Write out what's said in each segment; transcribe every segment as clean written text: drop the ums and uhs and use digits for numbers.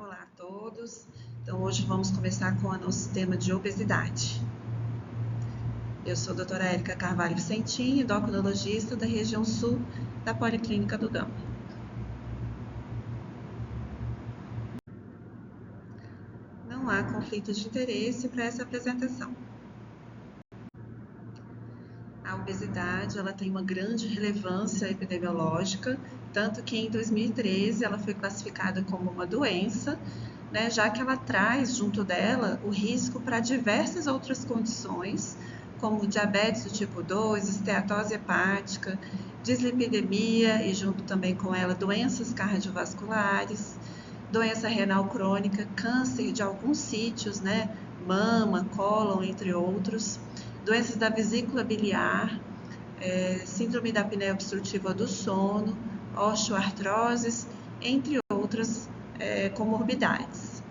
Olá a todos. Então, hoje vamos começar com o nosso tema de obesidade. Eu sou a doutora Érica Carvalho Vicentim, endocrinologista da região sul da Policlínica do Gama. Não há conflito de interesse para essa apresentação. A obesidade ela tem uma grande relevância epidemiológica, tanto que em 2013 ela foi classificada como uma doença, já que ela traz junto dela o risco para diversas outras condições, como diabetes do tipo 2, esteatose hepática, dislipidemia e junto também com ela doenças cardiovasculares, doença renal crônica, câncer de alguns sítios, mama, cólon, entre outros, doenças da vesícula biliar, síndrome da apneia obstrutiva do sono, osteoartroses, entre outras comorbidades.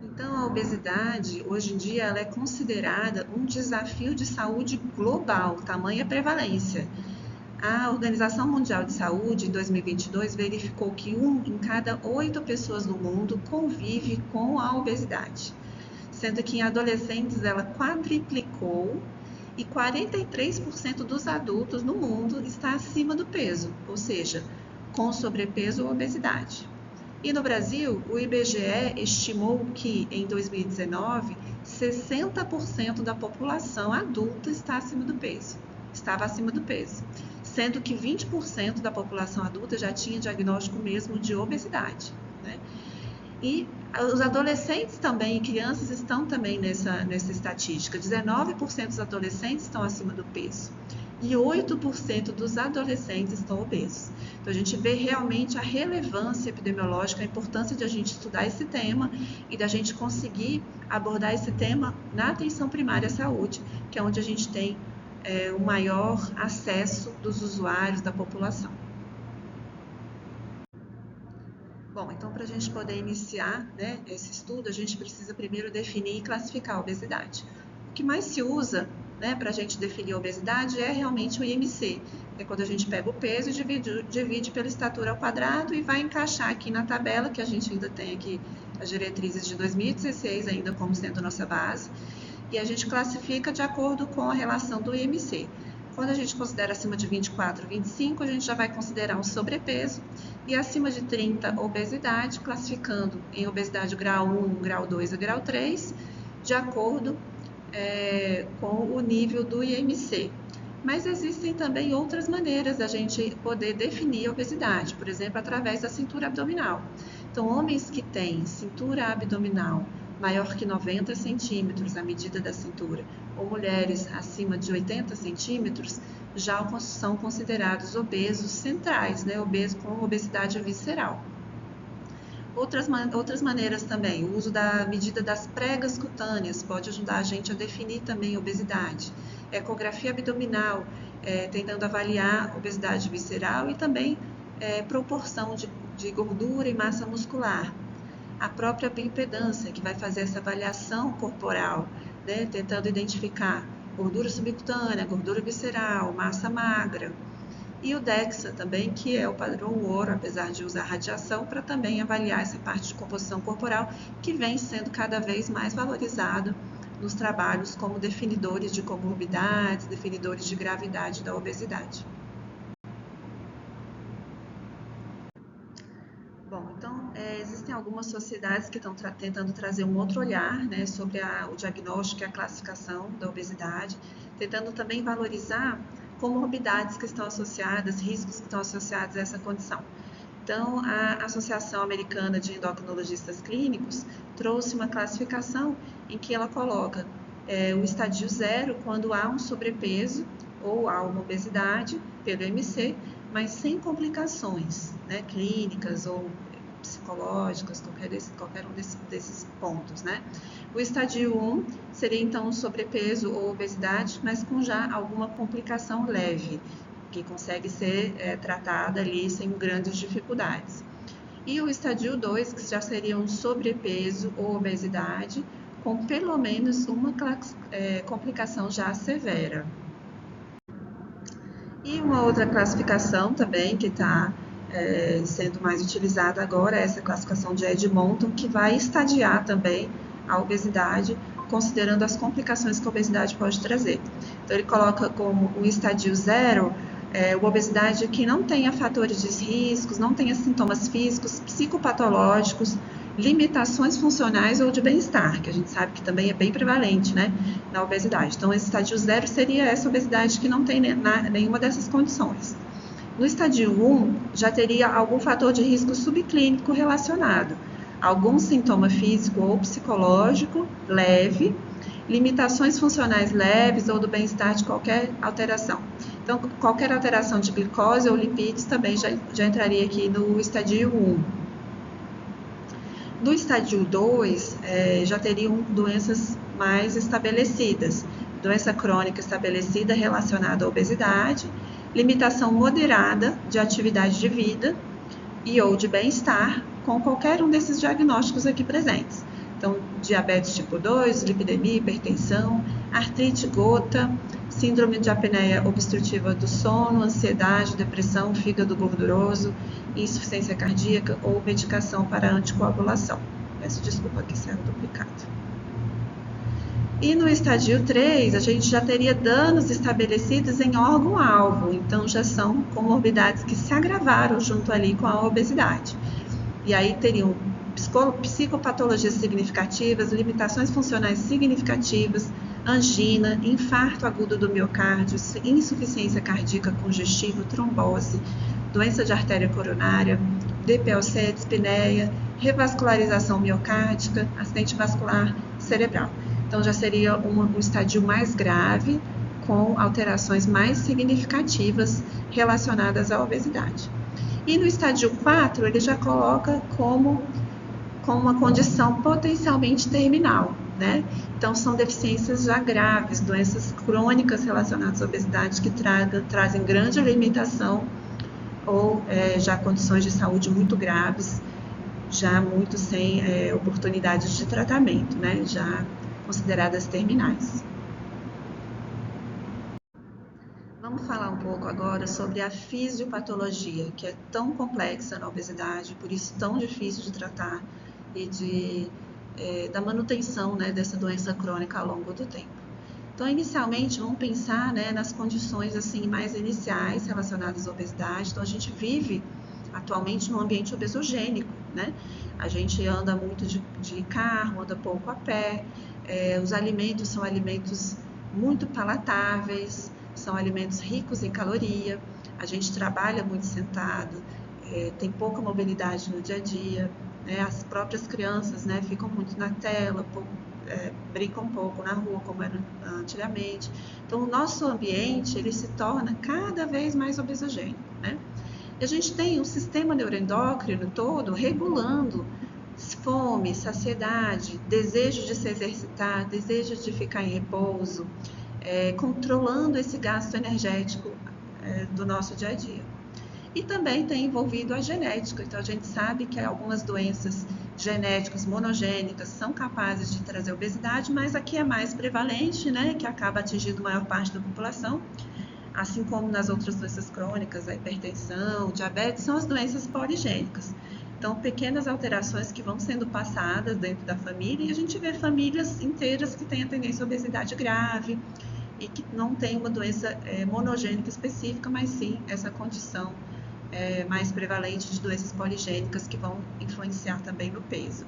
Então, a obesidade, hoje em dia, ela é considerada um desafio de saúde global, tamanha prevalência. A Organização Mundial de Saúde, em 2022, verificou que 1 em cada 8 pessoas no mundo convive com a obesidade, sendo que em adolescentes ela quadriplicou e 43% dos adultos no mundo está acima do peso, ou seja, com sobrepeso ou obesidade. E no Brasil, o IBGE estimou que em 2019, 60% da população adulta estava acima do peso, sendo que 20% da população adulta já tinha diagnóstico mesmo de obesidade, E os adolescentes também e crianças estão também nessa estatística. 19% dos adolescentes estão acima do peso e 8% dos adolescentes estão obesos. Então, a gente vê realmente a relevância epidemiológica, a importância de a gente estudar esse tema e da gente conseguir abordar esse tema na atenção primária à saúde, que é onde a gente tem o maior acesso dos usuários, da população. Bom, então para a gente poder iniciar esse estudo, a gente precisa primeiro definir e classificar a obesidade. O que mais se usa para a gente definir a obesidade é realmente o IMC, que é quando a gente pega o peso e divide pela estatura ao quadrado e vai encaixar aqui na tabela, que a gente ainda tem aqui as diretrizes de 2016 ainda como sendo nossa base, e a gente classifica de acordo com a relação do IMC. Quando a gente considera acima de 24, 25, a gente já vai considerar um sobrepeso, e acima de 30, obesidade, classificando em obesidade grau 1, grau 2 e grau 3, de acordo com o nível do IMC. Mas existem também outras maneiras da gente poder definir a obesidade, por exemplo, através da cintura abdominal. Então, homens que têm cintura abdominal maior que 90 centímetros, a medida da cintura, ou mulheres acima de 80 centímetros, já são considerados obesos centrais, obesos com obesidade visceral. Outras maneiras também, o uso da medida das pregas cutâneas pode ajudar a gente a definir também a obesidade. Ecografia abdominal, tentando avaliar obesidade visceral e também proporção de gordura e massa muscular. A própria bioimpedância, que vai fazer essa avaliação corporal, tentando identificar gordura subcutânea, gordura visceral, massa magra. E o DEXA também, que é o padrão ouro, apesar de usar radiação, para também avaliar essa parte de composição corporal, que vem sendo cada vez mais valorizado nos trabalhos como definidores de comorbidades, definidores de gravidade da obesidade. Bom, então, existem algumas sociedades que estão tentando trazer um outro olhar sobre o diagnóstico e a classificação da obesidade, tentando também valorizar comorbidades que estão associadas, riscos que estão associados a essa condição. Então, a Associação Americana de Endocrinologistas Clínicos trouxe uma classificação em que ela coloca o estadio 0 quando há um sobrepeso ou há uma obesidade pelo IMC, mas sem complicações clínicas ou psicológicas, qualquer um desses pontos. O estadio 1 seria então um sobrepeso ou obesidade, mas com já alguma complicação leve, que consegue ser tratada ali sem grandes dificuldades. E o estadio 2, que já seria um sobrepeso ou obesidade, com pelo menos uma complicação já severa. E uma outra classificação também que está sendo mais utilizada agora essa classificação de Edmonton, que vai estadiar também a obesidade, considerando as complicações que a obesidade pode trazer. Então, ele coloca como o estadio 0, a obesidade que não tenha fatores de riscos, não tenha sintomas físicos, psicopatológicos, limitações funcionais ou de bem-estar, que a gente sabe que também é bem prevalente, né, na obesidade. Então, esse estadio 0 seria essa obesidade que não tem nenhuma dessas condições. No estadio 1, já teria algum fator de risco subclínico relacionado, algum sintoma físico ou psicológico leve, limitações funcionais leves ou do bem-estar de qualquer alteração. Então, qualquer alteração de glicose ou lipídios também já entraria aqui no estadio 1. No estadio 2, já teriam doenças mais estabelecidas, doença crônica estabelecida relacionada à obesidade, limitação moderada de atividade de vida e ou de bem-estar, com qualquer um desses diagnósticos aqui presentes. Então, diabetes tipo 2, lipidemia, hipertensão, artrite gota, síndrome de apneia obstrutiva do sono, ansiedade, depressão, fígado gorduroso, insuficiência cardíaca ou medicação para anticoagulação. Peço desculpa que saiu duplicado. E no estadio 3, a gente já teria danos estabelecidos em órgão-alvo, então já são comorbidades que se agravaram junto ali com a obesidade. E aí teriam psicopatologias significativas, limitações funcionais significativas, angina, infarto agudo do miocárdio, insuficiência cardíaca congestiva, trombose, doença de artéria coronária, DPLC, dispneia, revascularização miocárdica, acidente vascular cerebral. Então, já seria um estadio mais grave, com alterações mais significativas relacionadas à obesidade. E no estádio 4, ele já coloca como uma condição potencialmente terminal, né? Então, são deficiências já graves, doenças crônicas relacionadas à obesidade que trazem grande limitação ou já condições de saúde muito graves, já muito sem oportunidades de tratamento, né? Já consideradas terminais. Vamos falar um pouco agora sobre a fisiopatologia, que é tão complexa na obesidade, por isso tão difícil de tratar e da manutenção, né, dessa doença crônica ao longo do tempo. Então, inicialmente, vamos pensar, né, nas condições assim, mais iniciais relacionadas à obesidade. Então, a gente vive atualmente num ambiente obesogênico, né? A gente anda muito de carro, anda pouco a pé, os alimentos são alimentos muito palatáveis, são alimentos ricos em caloria, a gente trabalha muito sentado, tem pouca mobilidade no dia a dia, né? As próprias crianças, né, ficam muito na tela, brincam um pouco na rua, como era antigamente. Então, o nosso ambiente, ele se torna cada vez mais obesogênico, né? E a gente tem um sistema neuroendócrino todo regulando fome, saciedade, desejo de se exercitar, desejo de ficar em repouso, controlando esse gasto energético do nosso dia a dia. E também tem envolvido a genética, então a gente sabe que algumas doenças genéticas monogênicas são capazes de trazer obesidade, mas aqui é mais prevalente, né, que acaba atingindo a maior parte da população, assim como nas outras doenças crônicas, a hipertensão, o diabetes, são as doenças poligênicas. Então, pequenas alterações que vão sendo passadas dentro da família, e a gente vê famílias inteiras que têm a tendência à obesidade grave e que não tem uma doença monogênica específica, mas sim essa condição mais prevalente de doenças poligênicas que vão influenciar também no peso.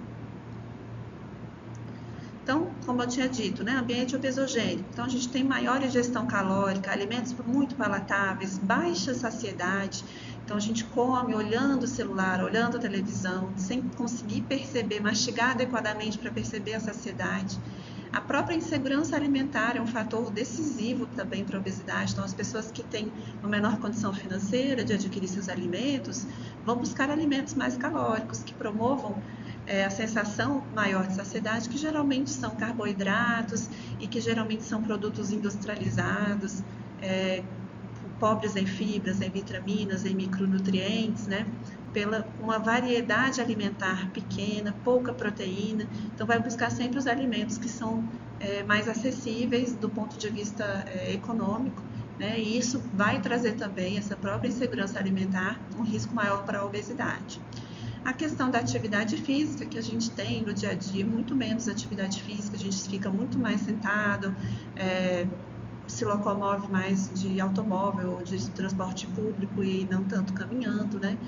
Então, como eu tinha dito, né, ambiente obesogênico. Então, a gente tem maior ingestão calórica, alimentos muito palatáveis, baixa saciedade. Então, a gente come olhando o celular, olhando a televisão, sem conseguir perceber, mastigar adequadamente para perceber a saciedade. A própria insegurança alimentar é um fator decisivo também para a obesidade. Então, as pessoas que têm uma menor condição financeira de adquirir seus alimentos vão buscar alimentos mais calóricos, que promovam a sensação maior de saciedade, que geralmente são carboidratos e que geralmente são produtos industrializados, pobres em fibras, em vitaminas, em micronutrientes, né? Pela uma variedade alimentar pequena, pouca proteína. Então, vai buscar sempre os alimentos que são mais acessíveis do ponto de vista econômico né? E isso vai trazer também, essa própria insegurança alimentar, um risco maior para a obesidade. A questão da atividade física, que a gente tem no dia a dia, muito menos atividade física, a gente fica muito mais sentado, se locomove mais de automóvel ou de transporte público e não tanto caminhando, né?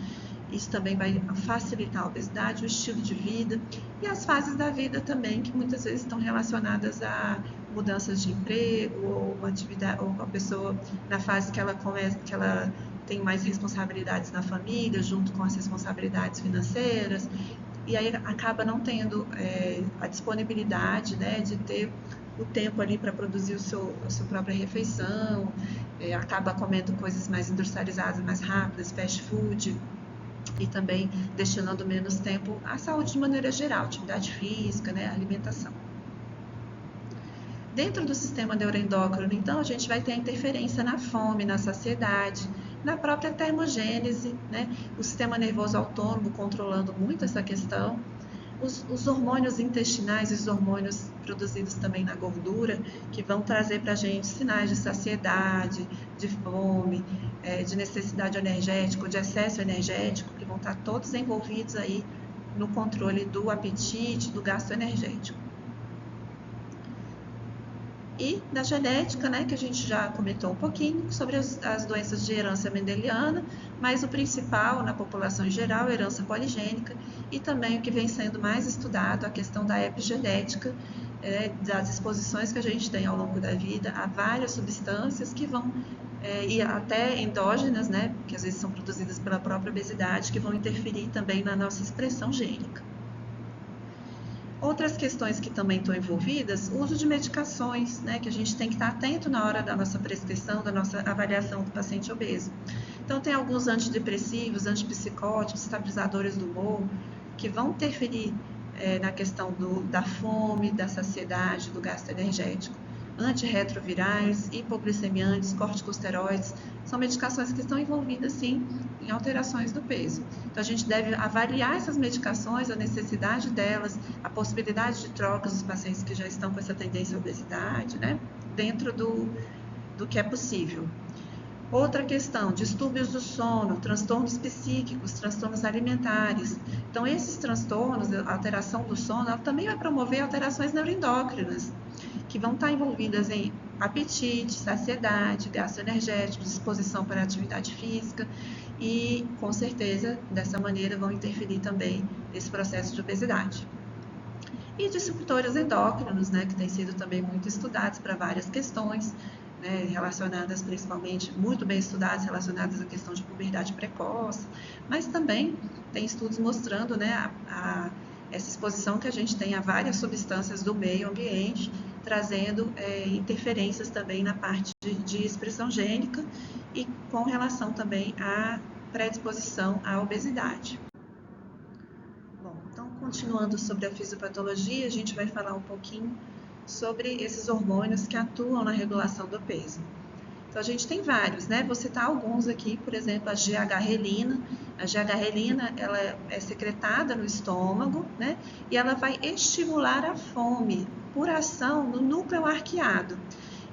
Isso também vai facilitar a obesidade, o estilo de vida e as fases da vida também, que muitas vezes estão relacionadas a mudanças de emprego ou uma atividade, ou a pessoa na fase que ela começa, que ela tem mais responsabilidades na família, junto com as responsabilidades financeiras, e aí acaba não tendo a disponibilidade, né, de ter o tempo ali para produzir a sua própria refeição, acaba comendo coisas mais industrializadas, mais rápidas, fast food, e também destinando menos tempo à saúde de maneira geral, atividade física, né, alimentação. Dentro do sistema neuroendócrino, então, a gente vai ter a interferência na fome, na saciedade, na própria termogênese, né, o sistema nervoso autônomo controlando muito essa questão, os hormônios intestinais e os hormônios produzidos também na gordura, que vão trazer para a gente sinais de saciedade, de fome, de necessidade energética, de excesso energético, que vão estar todos envolvidos aí no controle do apetite, do gasto energético. E da genética, né, que a gente já comentou um pouquinho sobre as doenças de herança mendeliana, mas o principal na população em geral é a herança poligênica e também o que vem sendo mais estudado, a questão da epigenética, das exposições que a gente tem ao longo da vida a várias substâncias que vão, e até endógenas, né, que às vezes são produzidas pela própria obesidade, que vão interferir também na nossa expressão gênica. Outras questões que também estão envolvidas, o uso de medicações, né, que a gente tem que estar atento na hora da nossa prescrição, da nossa avaliação do paciente obeso. Então, tem alguns antidepressivos, antipsicóticos, estabilizadores do humor, que vão interferir na questão da fome, da saciedade, do gasto energético. Antirretrovirais, hipoglicemiantes, corticosteroides, são medicações que estão envolvidas, sim, em alterações do peso. Então, a gente deve avaliar essas medicações, a necessidade delas, a possibilidade de trocas dos pacientes que já estão com essa tendência à obesidade, né, dentro do que é possível. Outra questão, distúrbios do sono, transtornos psíquicos, transtornos alimentares. Então, esses transtornos, a alteração do sono, ela também vai promover alterações neuroendócrinas, que vão estar envolvidas em apetite, saciedade, gasto energético, disposição para a atividade física e, com certeza, dessa maneira vão interferir também nesse processo de obesidade. E disruptores endócrinos, né, que têm sido também muito estudados para várias questões, né, relacionadas principalmente, muito bem estudadas, relacionadas à questão de puberdade precoce, mas também tem estudos mostrando, né, essa exposição que a gente tem a várias substâncias do meio ambiente, trazendo interferências também na parte de expressão gênica e com relação também à predisposição à obesidade. Bom, então, continuando sobre a fisiopatologia, a gente vai falar um pouquinho sobre esses hormônios que atuam na regulação do peso. Então, a gente tem vários, né? Vou citar alguns aqui, por exemplo, a GH-relina. A GH-relina, ela é secretada no estômago, né? E ela vai estimular a fome por ação no núcleo arqueado.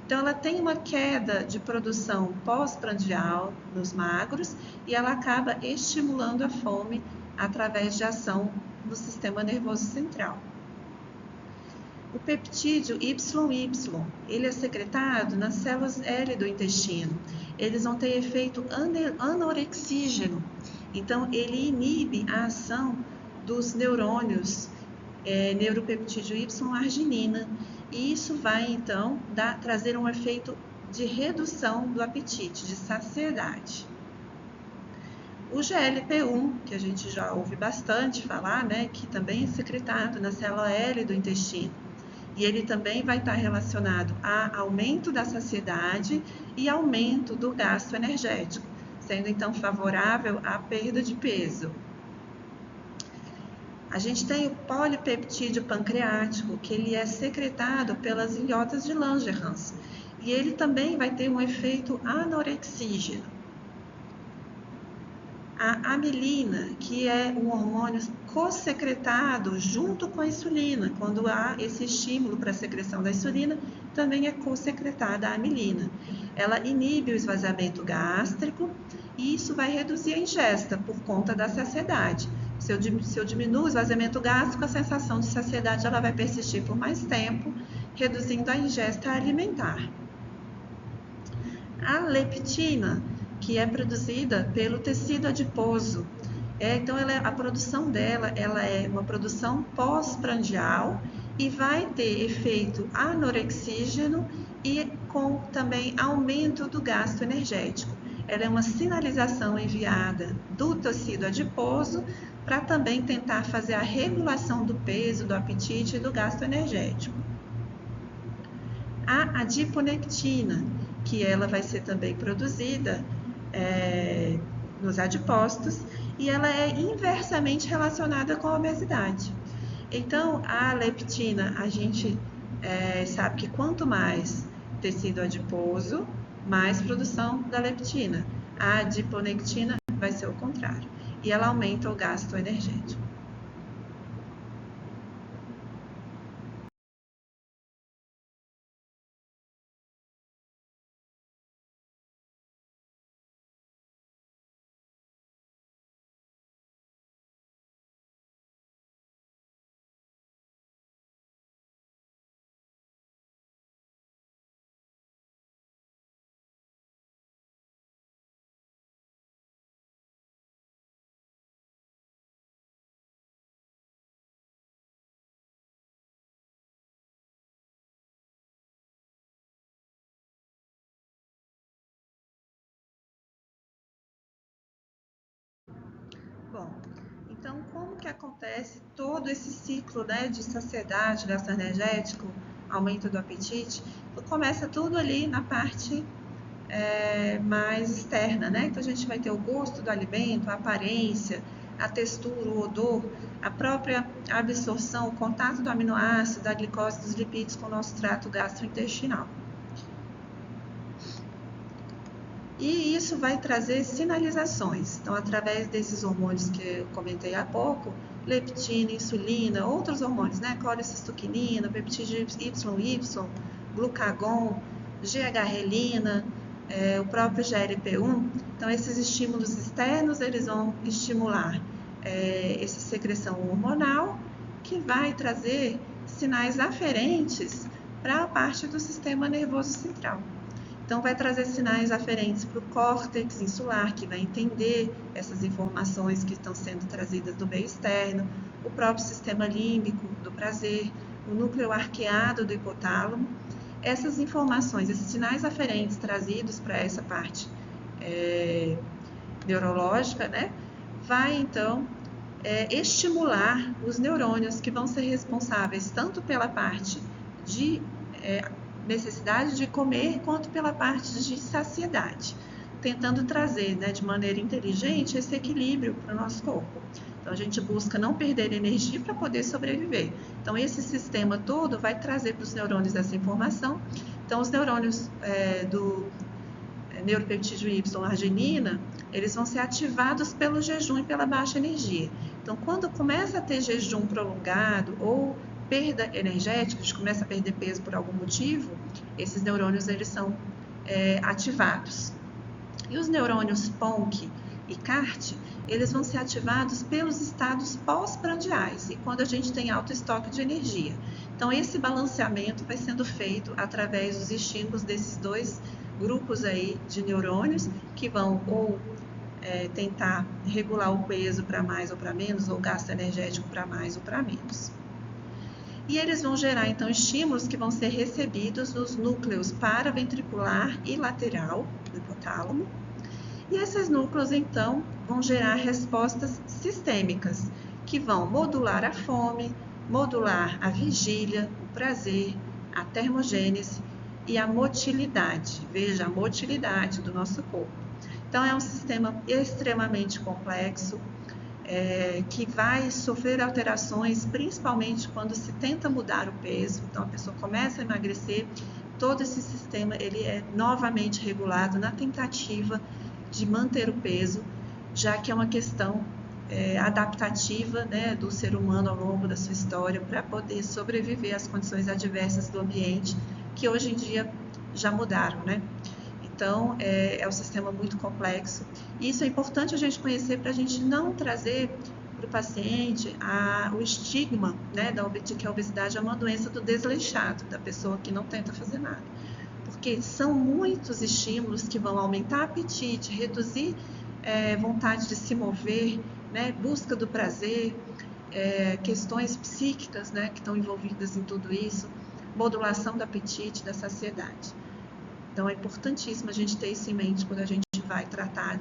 Então, ela tem uma queda de produção pós-prandial nos magros e ela acaba estimulando a fome através de ação no sistema nervoso central. O peptídeo YY, ele é secretado nas células L do intestino. Eles vão ter efeito anorexígeno. Então, ele inibe a ação dos neurônios neuropeptídeo Y-arginina. E isso vai, então, trazer um efeito de redução do apetite, de saciedade. O GLP-1, que a gente já ouve bastante falar, né, que também é secretado na célula L do intestino. E ele também vai estar relacionado a aumento da saciedade e aumento do gasto energético, sendo então favorável à perda de peso. A gente tem o polipeptídeo pancreático, que ele é secretado pelas ilhotas de Langerhans, e ele também vai ter um efeito anorexígeno. A amilina, que é um hormônio co-secretado junto com a insulina. Quando há esse estímulo para a secreção da insulina, também é co-secretada a amilina. Ela inibe o esvaziamento gástrico e isso vai reduzir a ingesta por conta da saciedade. Se eu diminuo o esvaziamento gástrico, a sensação de saciedade ela vai persistir por mais tempo, reduzindo a ingesta alimentar. A leptina, que é produzida pelo tecido adiposo, então a produção dela ela é uma produção pós-prandial e vai ter efeito anorexígeno e com também aumento do gasto energético. Ela é uma sinalização enviada do tecido adiposo para também tentar fazer a regulação do peso, do apetite e do gasto energético. A adiponectina, que ela vai ser também produzida nos adipócitos e ela é inversamente relacionada com a obesidade. Então, a leptina, a gente sabe que quanto mais tecido adiposo, mais produção da leptina. A adiponectina vai ser o contrário, e ela aumenta o gasto energético. Bom, então como que acontece todo esse ciclo, né, de saciedade, gasto energético, aumento do apetite? Começa tudo ali na parte mais externa, né? Então a gente vai ter o gosto do alimento, a aparência, a textura, o odor, a própria absorção, o contato do aminoácido, da glicose, dos lipídios com o nosso trato gastrointestinal. E isso vai trazer sinalizações. Então, através desses hormônios que eu comentei há pouco, leptina, insulina, outros hormônios, né? Colecistoquinina, peptídeo YY, glucagon, GH-relina, o próprio GLP-1. Então, esses estímulos externos, eles vão estimular essa secreção hormonal, que vai trazer sinais aferentes para a parte do sistema nervoso central. Então, vai trazer sinais aferentes para o córtex insular, que vai entender essas informações que estão sendo trazidas do meio externo, o próprio sistema límbico do prazer, o núcleo arqueado do hipotálamo. Essas informações, esses sinais aferentes trazidos para essa parte neurológica, né, vai então estimular os neurônios que vão ser responsáveis tanto pela parte de necessidade de comer, quanto pela parte de saciedade, tentando trazer, né, de maneira inteligente esse equilíbrio para o nosso corpo. Então, a gente busca não perder energia para poder sobreviver. Então, esse sistema todo vai trazer para os neurônios essa informação. Então, os neurônios do neuropeptídeo Y, arginina, eles vão ser ativados pelo jejum e pela baixa energia. Então, quando começa a ter jejum prolongado ou perda energética, a gente começa a perder peso por algum motivo, esses neurônios eles são ativados. E os neurônios PONC e CART, eles vão ser ativados pelos estados pós-prandiais, e quando a gente tem alto estoque de energia. Então, esse balanceamento vai sendo feito através dos estímulos desses dois grupos aí de neurônios, que vão ou tentar regular o peso para mais ou para menos, ou o gasto energético para mais ou para menos. E eles vão gerar, então, estímulos que vão ser recebidos nos núcleos paraventricular e lateral do hipotálamo. E esses núcleos, então, vão gerar respostas sistêmicas, que vão modular a fome, modular a vigília, o prazer, a termogênese e a motilidade. Veja, a motilidade do nosso corpo. Então, é um sistema extremamente complexo, que vai sofrer alterações, principalmente quando se tenta mudar o peso. Então, a pessoa começa a emagrecer, todo esse sistema ele é novamente regulado na tentativa de manter o peso, já que é uma questão adaptativa, né, do ser humano ao longo da sua história para poder sobreviver às condições adversas do ambiente que hoje em dia já mudaram, né? Então, é um sistema muito complexo. E isso é importante a gente conhecer para a gente não trazer para o paciente o estigma, né, de que a obesidade é uma doença do desleixado, da pessoa que não tenta fazer nada. Porque são muitos estímulos que vão aumentar apetite, reduzir vontade de se mover, né, busca do prazer, questões psíquicas, né, que estão envolvidas em tudo isso, modulação do apetite, da saciedade. Então, é importantíssimo a gente ter isso em mente quando a gente vai tratar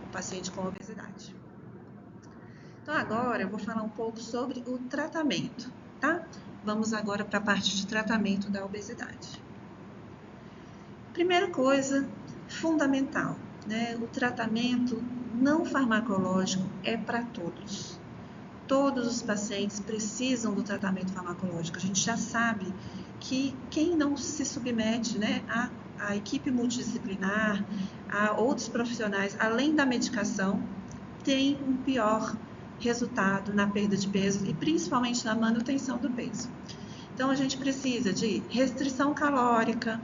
o paciente com obesidade. Então, agora eu vou falar um pouco sobre o tratamento, tá? Vamos agora para a parte de tratamento da obesidade. Primeira coisa, fundamental, né? O tratamento não farmacológico é para todos. Todos os pacientes precisam do tratamento farmacológico. A gente já sabe que quem não se submete, né, a equipe multidisciplinar, a outros profissionais, além da medicação, tem um pior resultado na perda de peso e principalmente na manutenção do peso. Então, a gente precisa de restrição calórica,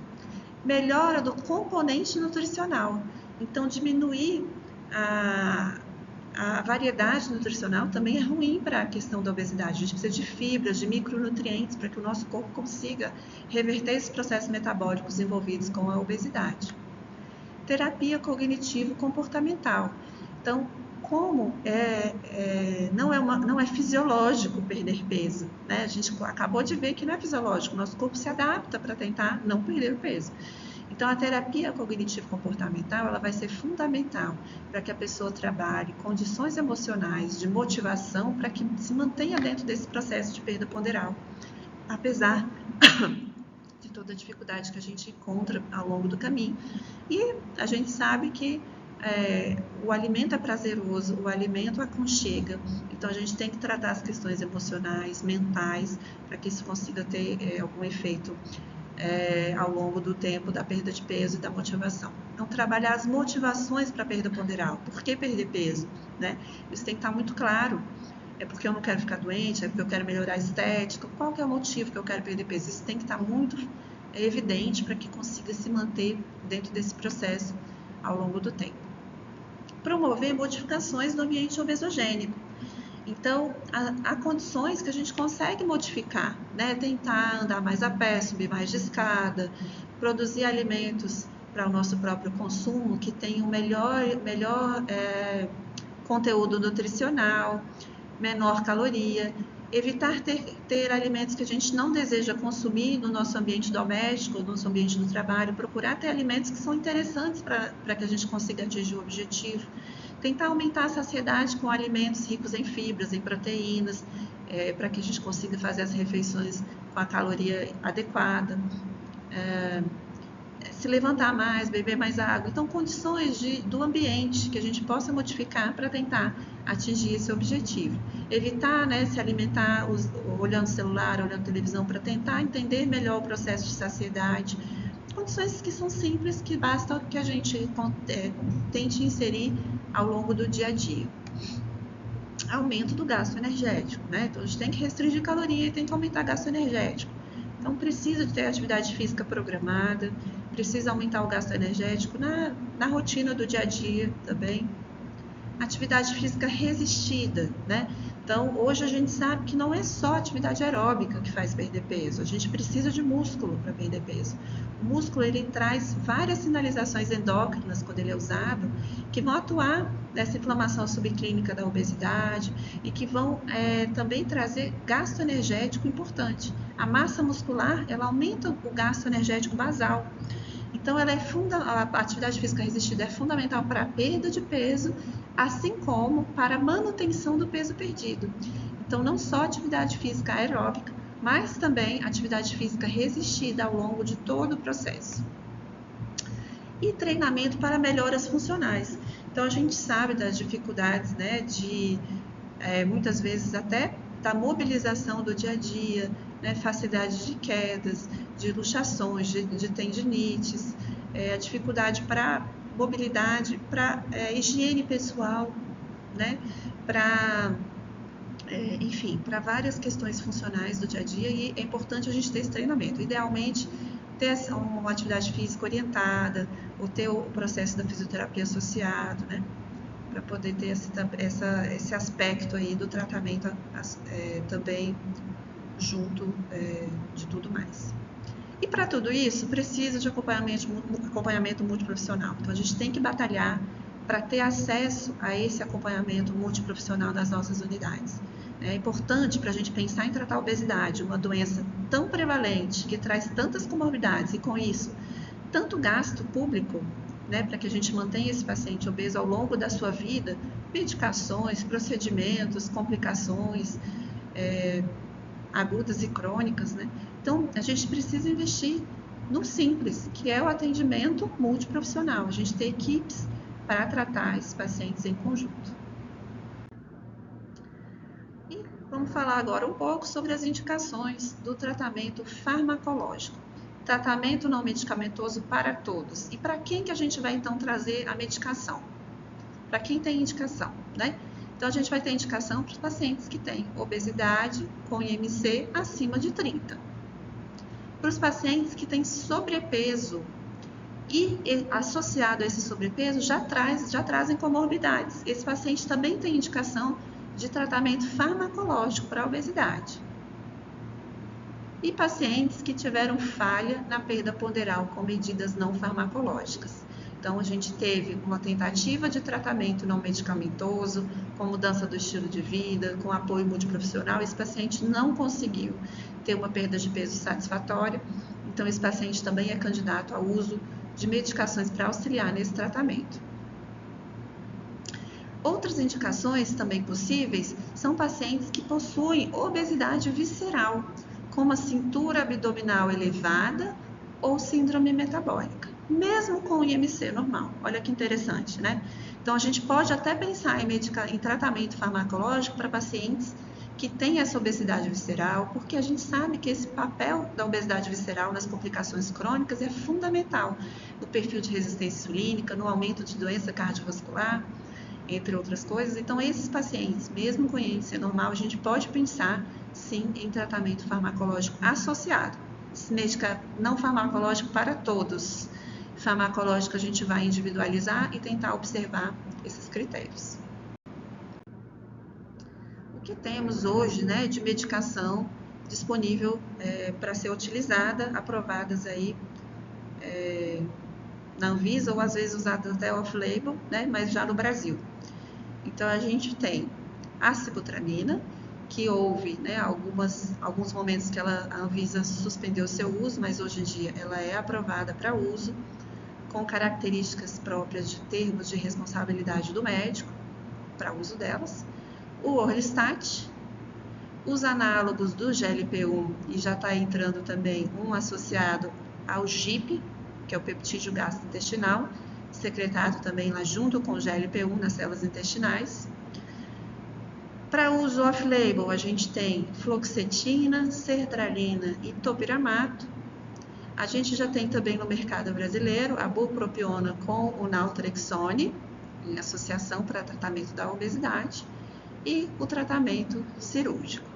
melhora do componente nutricional. Então, diminuir a variedade nutricional também é ruim para a questão da obesidade. A gente precisa de fibras, de micronutrientes para que o nosso corpo consiga reverter esses processos metabólicos envolvidos com a obesidade. Terapia cognitivo-comportamental. Então, como não é fisiológico perder peso, né? A gente acabou de ver que não é fisiológico, nosso corpo se adapta para tentar não perder o peso. Então, a terapia cognitivo-comportamental ela vai ser fundamental para que a pessoa trabalhe condições emocionais de motivação para que se mantenha dentro desse processo de perda ponderal, apesar de toda a dificuldade que a gente encontra ao longo do caminho. E a gente sabe que o alimento é prazeroso, o alimento aconchega, então a gente tem que tratar as questões emocionais, mentais, para que isso consiga ter algum efeito ao longo do tempo da perda de peso e da motivação. Então, trabalhar as motivações para a perda ponderal. Por que perder peso? Né? Isso tem que estar muito claro. É porque eu não quero ficar doente, é porque eu quero melhorar a estética. Qual que é o motivo que eu quero perder peso? Isso tem que estar muito evidente para que consiga se manter dentro desse processo ao longo do tempo. Promover modificações no ambiente obesogênico. Então, há condições que a gente consegue modificar, né? Tentar andar mais a pé, subir mais de escada, produzir alimentos para o nosso próprio consumo que tenham melhor conteúdo nutricional, menor caloria, evitar ter alimentos que a gente não deseja consumir no nosso ambiente doméstico, no nosso ambiente do trabalho, procurar ter alimentos que são interessantes para que a gente consiga atingir o objetivo. Tentar aumentar a saciedade com alimentos ricos em fibras, em proteínas, para que a gente consiga fazer as refeições com a caloria adequada. Se levantar mais, beber mais água. Então, condições do ambiente que a gente possa modificar para tentar atingir esse objetivo. Evitar, né, se alimentar olhando celular, olhando televisão, para tentar entender melhor o processo de saciedade. Condições que são simples, que basta que a gente tente inserir ao longo do dia a dia. Aumento do gasto energético, né? Então, a gente tem que restringir caloria e tem que aumentar gasto energético. Então, precisa de ter atividade física programada, precisa aumentar o gasto energético na rotina do dia a dia também. Atividade física resistida, né? Então, hoje a gente sabe que não é só atividade aeróbica que faz perder peso, a gente precisa de músculo para perder peso. O músculo, ele traz várias sinalizações endócrinas, quando ele é usado, que vão atuar nessa inflamação subclínica da obesidade e que vão também trazer gasto energético importante. A massa muscular, ela aumenta o gasto energético basal. Então, a atividade física resistida é fundamental para a perda de peso, assim como para a manutenção do peso perdido. Então, não só atividade física aeróbica, mas também atividade física resistida ao longo de todo o processo. E treinamento para melhoras funcionais. Então, a gente sabe das dificuldades, né, muitas vezes até da mobilização do dia a dia, né, facilidade de quedas, de luxações, de tendinites, a dificuldade para mobilidade, para higiene pessoal, né, para enfim, para várias questões funcionais do dia a dia, e é importante a gente ter esse treinamento. Idealmente, ter uma atividade física orientada, ou ter o processo da fisioterapia associado, né? Para poder ter esse aspecto aí do tratamento também junto de tudo mais. E para tudo isso, precisa de acompanhamento multiprofissional. Então, a gente tem que batalhar para ter acesso a esse acompanhamento multiprofissional das nossas unidades. É importante para a gente pensar em tratar a obesidade, uma doença tão prevalente, que traz tantas comorbidades e, com isso, tanto gasto público, né, para que a gente mantenha esse paciente obeso ao longo da sua vida, medicações, procedimentos, complicações agudas e crônicas, né? Então, a gente precisa investir no simples, que é o atendimento multiprofissional. A gente tem equipes para tratar esses pacientes em conjunto. E vamos falar agora um pouco sobre as indicações do tratamento farmacológico. Tratamento não medicamentoso para todos. E para quem que a gente vai, então, trazer a medicação? Para quem tem indicação, né? Então, a gente vai ter indicação para os pacientes que têm obesidade com IMC acima de 30. Para os pacientes que têm sobrepeso e associado a esse sobrepeso já trazem comorbidades. Esse paciente também tem indicação de tratamento farmacológico para a obesidade. E pacientes que tiveram falha na perda ponderal com medidas não farmacológicas. Então, a gente teve uma tentativa de tratamento não medicamentoso, com mudança do estilo de vida, com apoio multiprofissional. Esse paciente não conseguiu ter uma perda de peso satisfatória, então esse paciente também é candidato ao uso de medicações para auxiliar nesse tratamento. Outras indicações também possíveis são pacientes que possuem obesidade visceral, como a cintura abdominal elevada ou síndrome metabólica, mesmo com o IMC normal. Olha que interessante, né? Então, a gente pode até pensar em tratamento farmacológico para pacientes que têm essa obesidade visceral, porque a gente sabe que esse papel da obesidade visceral nas complicações crônicas é fundamental no perfil de resistência insulínica, no aumento de doença cardiovascular, entre outras coisas. Então, esses pacientes, mesmo com IMC normal, a gente pode pensar, sim, em tratamento farmacológico associado. Não farmacológico para todos. Farmacológico a gente vai individualizar e tentar observar esses critérios. O que temos hoje, né, de medicação disponível para ser utilizada, aprovadas aí na Anvisa ou às vezes usadas até off-label, né, mas já no Brasil. Então, a gente tem a sibutramina, que houve, né, alguns momentos que a Anvisa suspendeu seu uso, mas hoje em dia ela é aprovada para uso, com características próprias de termos de responsabilidade do médico, para uso delas. O Orlistat, os análogos do GLP-1, e já está entrando também um associado ao GIP, que é o peptídeo gastrointestinal, secretado também lá junto com o GLP-1 nas células intestinais. Para uso off-label, a gente tem fluoxetina, sertralina e topiramato. A gente já tem também no mercado brasileiro a bupropiona com o naltrexone, em associação para tratamento da obesidade, e o tratamento cirúrgico.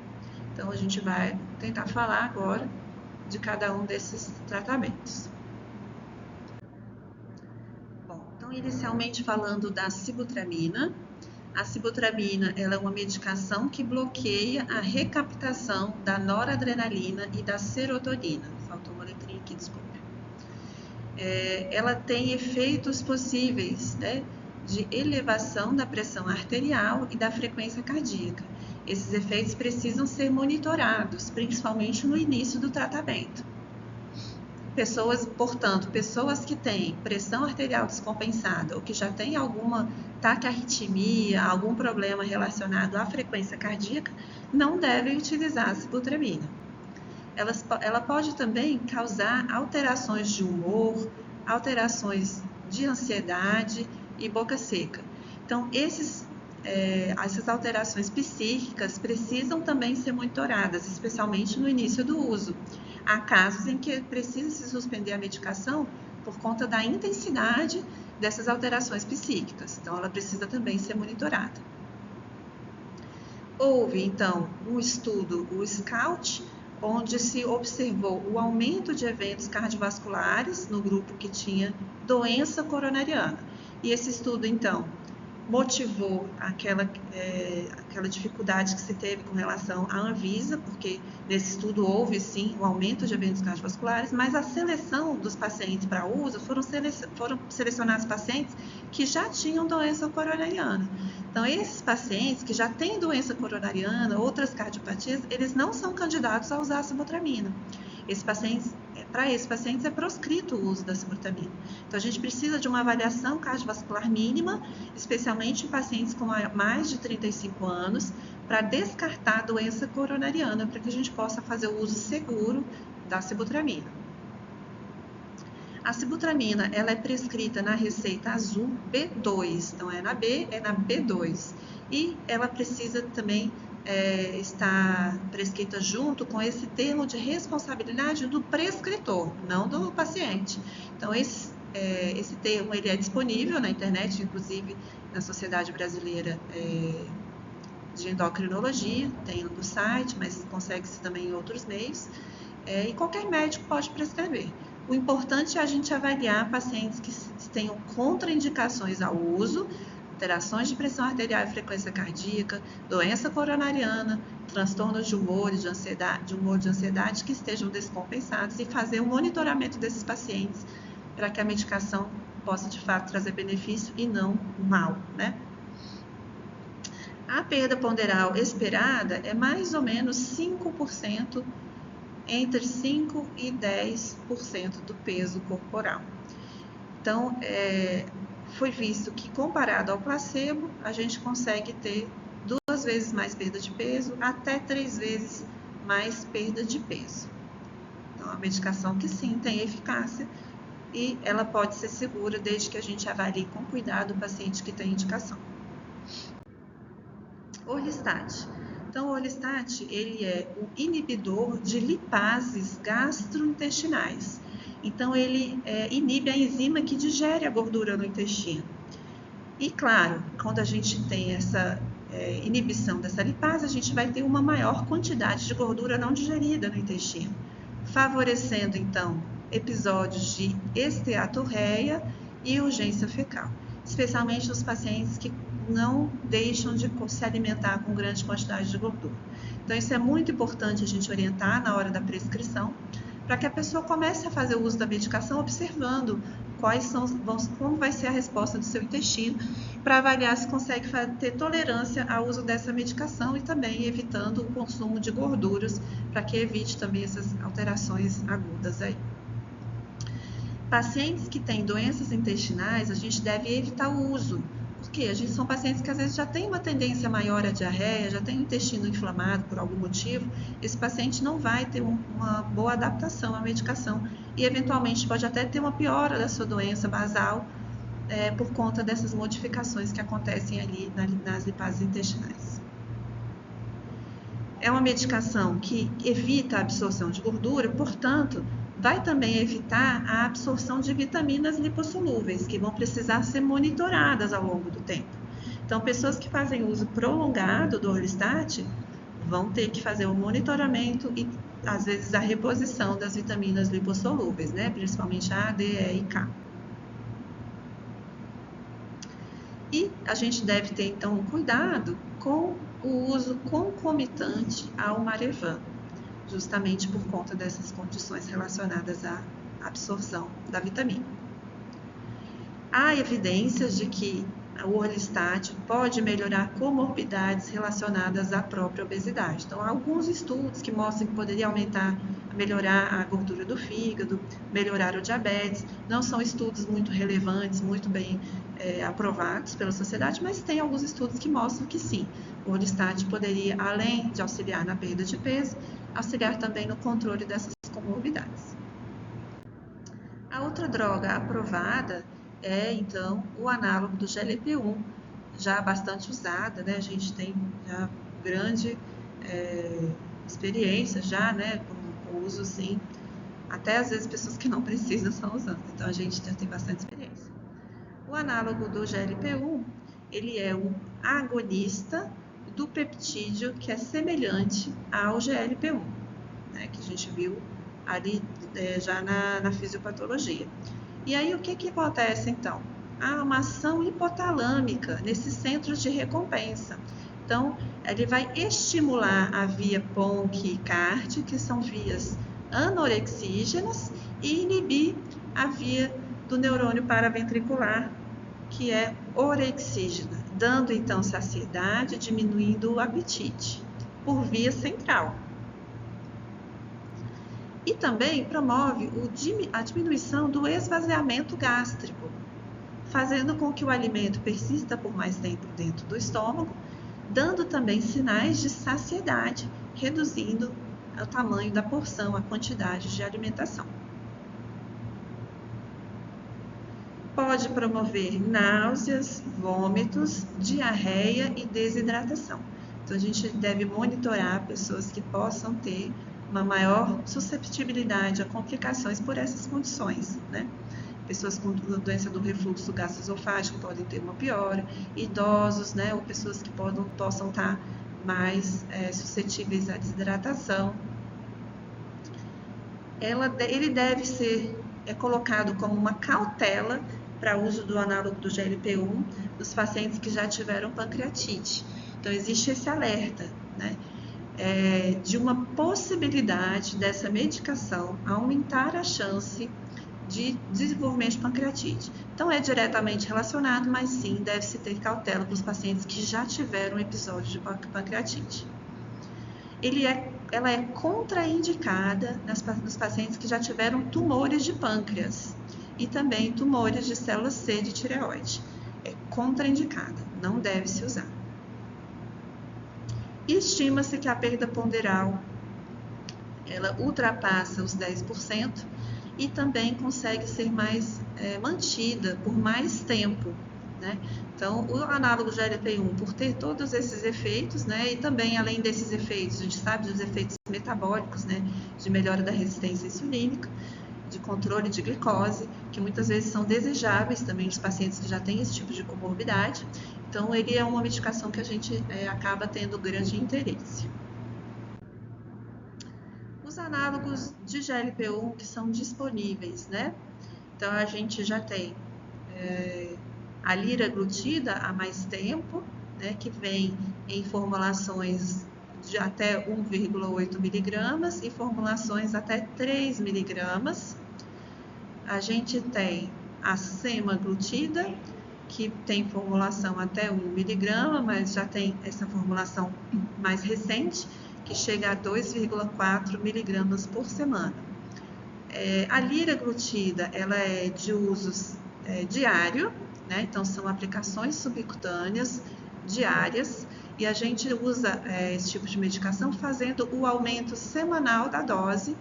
Então, a gente vai tentar falar agora de cada um desses tratamentos. Bom, então, inicialmente falando da sibutramina. A sibutramina, ela é uma medicação que bloqueia a recaptação da noradrenalina e da serotonina. Faltou uma letrinha aqui, desculpa. Ela tem efeitos possíveis, né, de elevação da pressão arterial e da frequência cardíaca. Esses efeitos precisam ser monitorados, principalmente no início do tratamento. Portanto, pessoas que têm pressão arterial descompensada ou que já têm alguma taquiarritmia, algum problema relacionado à frequência cardíaca, não devem utilizar a sibutramina. Ela pode também causar alterações de humor, alterações de ansiedade e boca seca. Então, essas alterações psíquicas precisam também ser monitoradas, especialmente no início do uso. Há casos em que precisa se suspender a medicação por conta da intensidade dessas alterações psíquicas. Então, ela precisa também ser monitorada. Houve, então, um estudo, o SCOUT, onde se observou o aumento de eventos cardiovasculares no grupo que tinha doença coronariana. E esse estudo, então, motivou aquela dificuldade que se teve com relação à Anvisa, porque nesse estudo houve sim um aumento de eventos cardiovasculares, mas a seleção dos pacientes para uso foram selecionados pacientes que já tinham doença coronariana. Então, esses pacientes que já têm doença coronariana, outras cardiopatias, eles não são candidatos a usar a sibutramina. Para esses pacientes é proscrito o uso da sibutramina. Então, a gente precisa de uma avaliação cardiovascular mínima, especialmente em pacientes com mais de 35 anos, para descartar a doença coronariana, para que a gente possa fazer o uso seguro da sibutramina. A sibutramina, ela é prescrita na receita azul B2, então é na B, é na B2. E ela precisa também estar prescrita junto com esse termo de responsabilidade do prescritor, não do paciente. Então, esse termo ele é disponível na internet, inclusive na Sociedade Brasileira de Endocrinologia, tem no site, mas consegue-se também em outros meios, e qualquer médico pode prescrever. O importante é a gente avaliar pacientes que tenham contraindicações ao uso, alterações de pressão arterial e frequência cardíaca, doença coronariana, transtornos de humor e de ansiedade que estejam descompensados e fazer o monitoramento desses pacientes para que a medicação possa de fato trazer benefício e não mal, né? A perda ponderal esperada é mais ou menos 5%, entre 5% e 10% do peso corporal. Então, foi visto que, comparado ao placebo, a gente consegue ter 2 vezes mais perda de peso, até 3 vezes mais perda de peso. Então, é uma medicação que sim tem eficácia e ela pode ser segura desde que a gente avalie com cuidado o paciente que tem indicação. Orlistat. Então, o Orlistat, ele é o inibidor de lipases gastrointestinais. Então, ele inibe a enzima que digere a gordura no intestino. E, claro, quando a gente tem essa inibição dessa lipase, a gente vai ter uma maior quantidade de gordura não digerida no intestino, favorecendo, então, episódios de esteatorreia e urgência fecal, especialmente nos pacientes que não deixam de se alimentar com grande quantidade de gordura. Então, isso é muito importante a gente orientar na hora da prescrição, para que a pessoa comece a fazer o uso da medicação observando como vai ser a resposta do seu intestino, para avaliar se consegue ter tolerância ao uso dessa medicação e também evitando o consumo de gorduras, para que evite também essas alterações agudas aí. Pacientes que têm doenças intestinais, a gente deve evitar o uso, porque são pacientes que às vezes já têm uma tendência maior à diarreia, já tem o intestino inflamado por algum motivo, esse paciente não vai ter uma boa adaptação à medicação e eventualmente pode até ter uma piora da sua doença basal por conta dessas modificações que acontecem ali nas lipases intestinais. É uma medicação que evita a absorção de gordura, portanto, vai também evitar a absorção de vitaminas lipossolúveis, que vão precisar ser monitoradas ao longo do tempo. Então, pessoas que fazem uso prolongado do Orlistat vão ter que fazer o monitoramento e, às vezes, a reposição das vitaminas lipossolúveis, né? Principalmente A, D, E e K. E a gente deve ter, então, cuidado com o uso concomitante ao Marevan, justamente por conta dessas condições relacionadas à absorção da vitamina. Há evidências de que o Orlistat pode melhorar comorbidades relacionadas à própria obesidade. Então, há alguns estudos que mostram que poderia melhorar a gordura do fígado, melhorar o diabetes. Não são estudos muito relevantes, muito bem aprovados pela sociedade, mas tem alguns estudos que mostram que sim, o Orlistat poderia, além de auxiliar na perda de peso, auxiliar também no controle dessas comorbidades. A outra droga aprovada é, então, o análogo do GLP-1, já bastante usada, né? A gente tem já grande experiência já, né, com o uso, sim. Até às vezes pessoas que não precisam estão usando, então a gente já tem bastante experiência. O análogo do GLP-1, ele é um agonista do peptídeo que é semelhante ao GLP-1, né, que a gente viu ali já na fisiopatologia. E aí, o que acontece, então? Há uma ação hipotalâmica nesses centros de recompensa. Então, ele vai estimular a via PONC e CART, que são vias anorexígenas, e inibir a via do neurônio paraventricular, que é orexígena, dando então saciedade, diminuindo o apetite, por via central. E também promove a diminuição do esvaziamento gástrico, fazendo com que o alimento persista por mais tempo dentro do estômago, dando também sinais de saciedade, reduzindo o tamanho da porção, a quantidade de alimentação. Pode promover náuseas, vômitos, diarreia e desidratação. Então, a gente deve monitorar pessoas que possam ter uma maior susceptibilidade a complicações por essas condições, né? Pessoas com doença do refluxo gastroesofágico podem ter uma piora, idosos, né? Ou pessoas que possam estar mais suscetíveis à desidratação. Ele deve ser colocado como uma cautela para uso do análogo do GLP-1 nos pacientes que já tiveram pancreatite. Então, existe esse alerta, né? De uma possibilidade dessa medicação aumentar a chance de desenvolvimento de pancreatite. Então, é diretamente relacionado, mas sim, deve-se ter cautela para os pacientes que já tiveram episódio de pancreatite. Ela é contraindicada nos pacientes que já tiveram tumores de pâncreas e também tumores de células C de tireoide. É contraindicada, não deve se usar. Estima-se que a perda ponderal ela ultrapassa os 10% e também consegue ser mais mantida por mais tempo, né? Então, o análogo GLP-1, por ter todos esses efeitos, né, e também, além desses efeitos, a gente sabe dos efeitos metabólicos, né, de melhora da resistência insulínica, de controle de glicose, que muitas vezes são desejáveis também nos pacientes que já têm esse tipo de comorbidade. Então, ele é uma medicação que a gente acaba tendo grande interesse. Os análogos de GLP-1 que são disponíveis, né? Então, a gente já tem a liraglutida há mais tempo, né, que vem em formulações de até 1,8 miligramas e formulações até 3 miligramas. A gente tem a semaglutida, que tem formulação até 1 miligrama, mas já tem essa formulação mais recente, que chega a 2,4 miligramas por semana. A liraglutida, ela é de uso diário, né? Então, são aplicações subcutâneas diárias e a gente usa esse tipo de medicação fazendo o aumento semanal da dose,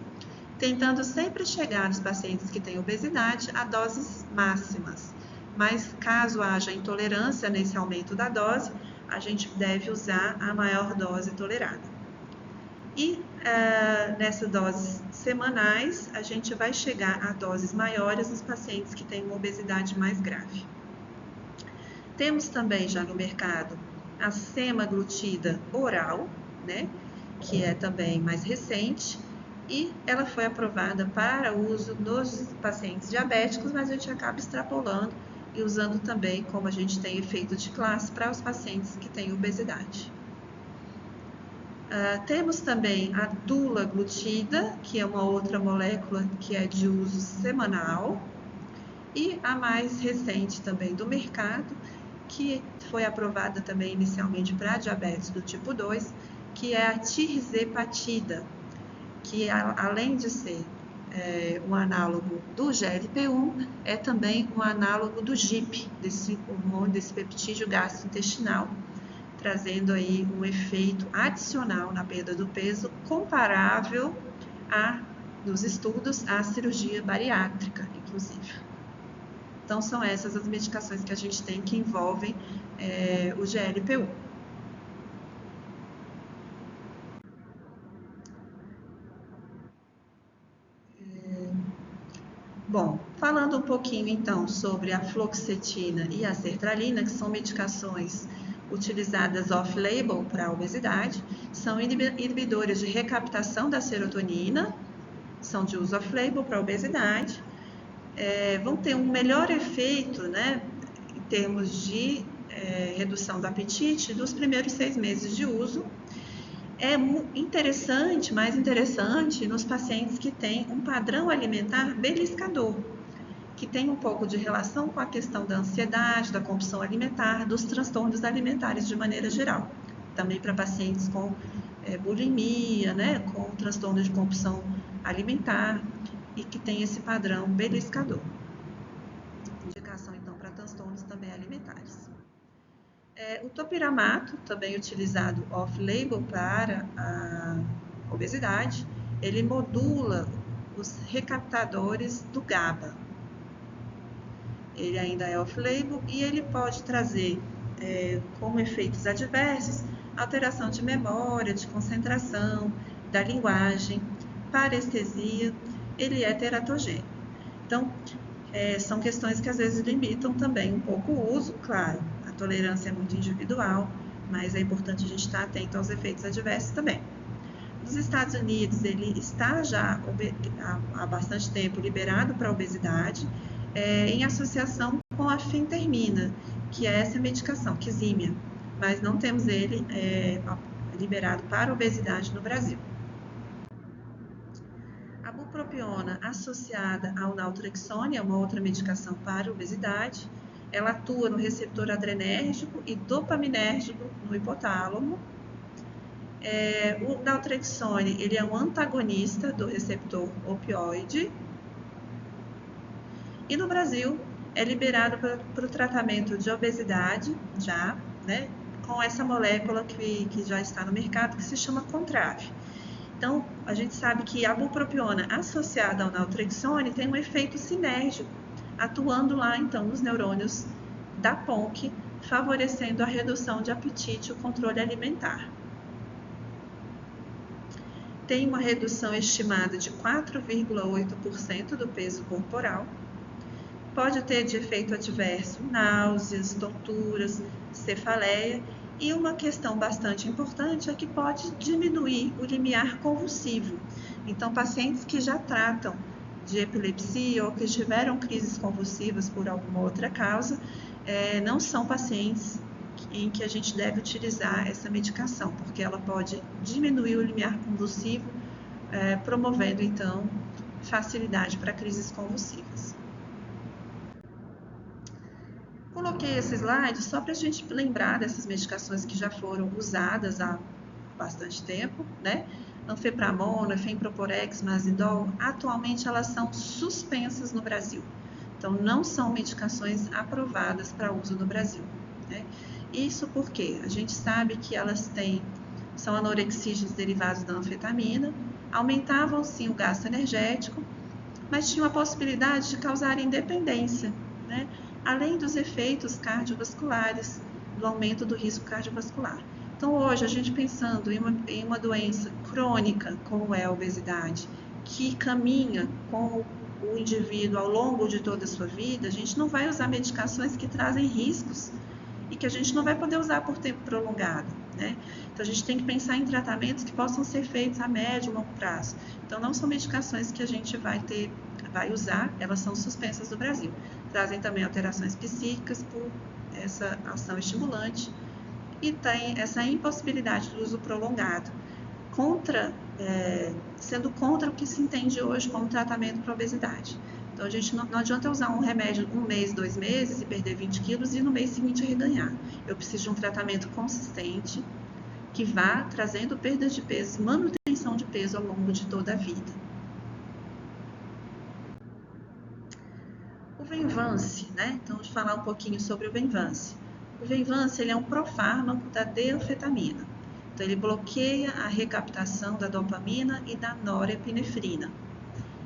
tentando sempre chegar nos pacientes que têm obesidade a doses máximas. Mas, caso haja intolerância nesse aumento da dose, a gente deve usar a maior dose tolerada. E nessas doses semanais, a gente vai chegar a doses maiores nos pacientes que têm uma obesidade mais grave. Temos também já no mercado a semaglutida oral, né, que é também mais recente, e ela foi aprovada para uso nos pacientes diabéticos, mas a gente acaba extrapolando e usando também, como a gente tem efeito de classe, para os pacientes que têm obesidade. Temos também a dulaglutida, que é uma outra molécula que é de uso semanal, e a mais recente também do mercado, que foi aprovada também inicialmente para diabetes do tipo 2, que é a tirzepatida, que além de ser um análogo do GLP-1, é também um análogo do GIP, desse hormônio, desse peptídeo gastrointestinal, trazendo aí um efeito adicional na perda do peso comparável nos estudos, à cirurgia bariátrica, inclusive. Então, são essas as medicações que a gente tem que envolvem o GLP-1. Bom, falando um pouquinho então sobre a fluoxetina e a sertralina, que são medicações utilizadas off-label para a obesidade, são inibidores de recaptação da serotonina, são de uso off-label para a obesidade, vão ter um melhor efeito, né, em termos de redução do apetite dos primeiros 6 meses de uso. É interessante, mais interessante, nos pacientes que têm um padrão alimentar beliscador, que tem um pouco de relação com a questão da ansiedade, da compulsão alimentar, dos transtornos alimentares de maneira geral. Também para pacientes com bulimia, né, com transtorno de compulsão alimentar e que tem esse padrão beliscador. Indicação, então, para transtornos também alimentares. O topiramato, também utilizado off-label para a obesidade, ele modula os recaptadores do GABA. Ele ainda é off-label e ele pode trazer como efeitos adversos alteração de memória, de concentração, da linguagem, parestesia. Ele é teratogênico. Então, são questões que às vezes limitam também um pouco o uso, claro. A tolerância é muito individual, mas é importante a gente estar atento aos efeitos adversos também. Nos Estados Unidos, ele está já há bastante tempo liberado para a obesidade, em associação com a fentermina, que é essa medicação, quizímia, mas não temos ele liberado para a obesidade no Brasil. A bupropiona associada ao naltrexone é uma outra medicação para a obesidade. Ela atua no receptor adrenérgico e dopaminérgico no hipotálamo. O naltrexone ele é um antagonista do receptor opioide. E no Brasil é liberado para o tratamento de obesidade, já, né, com essa molécula que já está no mercado, que se chama Contrave. Então, a gente sabe que a bupropiona associada ao naltrexone tem um efeito sinérgico, atuando lá, então, nos neurônios da PONC, favorecendo a redução de apetite e o controle alimentar. Tem uma redução estimada de 4,8% do peso corporal. Pode ter de efeito adverso náuseas, tonturas, cefaleia. E uma questão bastante importante é que pode diminuir o limiar convulsivo. Então, pacientes que já tratam de epilepsia ou que tiveram crises convulsivas por alguma outra causa, não são pacientes em que a gente deve utilizar essa medicação, porque ela pode diminuir o limiar convulsivo, promovendo, então, facilidade para crises convulsivas. Coloquei esse slide só para a gente lembrar dessas medicações que já foram usadas há bastante tempo, né? Anfepramona, Femproporex, Mazidol, atualmente elas são suspensas no Brasil. Então, não são medicações aprovadas para uso no Brasil, né? Isso porque a gente sabe que elas são anorexígenos derivados da anfetamina, aumentavam sim o gasto energético, mas tinham a possibilidade de causarem dependência, né? Além dos efeitos cardiovasculares, do aumento do risco cardiovascular. Então, hoje, a gente pensando em uma doença crônica, como é a obesidade, que caminha com o indivíduo ao longo de toda a sua vida, a gente não vai usar medicações que trazem riscos e que a gente não vai poder usar por tempo prolongado, né? Então, a gente tem que pensar em tratamentos que possam ser feitos a médio e longo prazo. Então, não são medicações que a gente vai usar, elas são suspensas no Brasil. Trazem também alterações psíquicas por essa ação estimulante e tem essa impossibilidade do uso prolongado, sendo contra o que se entende hoje como tratamento para obesidade. Então, a gente não adianta usar um remédio 1 mês, 2 meses e perder 20 quilos e no mês seguinte reganhar. Eu preciso de um tratamento consistente que vá trazendo perdas de peso, manutenção de peso ao longo de toda a vida. O Venvance, né? Então, vou falar um pouquinho sobre o Venvance. O Venvance ele é um profármaco da D-anfetamina. Então, ele bloqueia a recaptação da dopamina e da norepinefrina.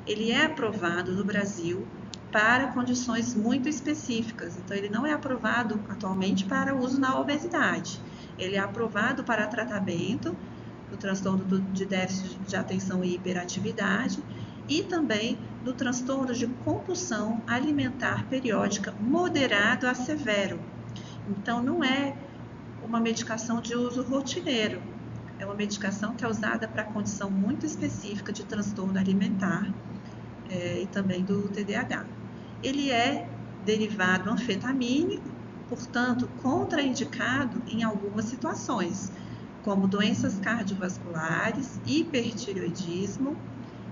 Ele é aprovado no Brasil para condições muito específicas. Então, ele não é aprovado atualmente para uso na obesidade. Ele é aprovado para tratamento do transtorno de déficit de atenção e hiperatividade e também do transtorno de compulsão alimentar periódica moderado a severo. Então, não é uma medicação de uso rotineiro. É uma medicação que é usada para condição muito específica de transtorno alimentar e também do TDAH. Ele é derivado anfetamínico, portanto, contraindicado em algumas situações, como doenças cardiovasculares, hipertireoidismo,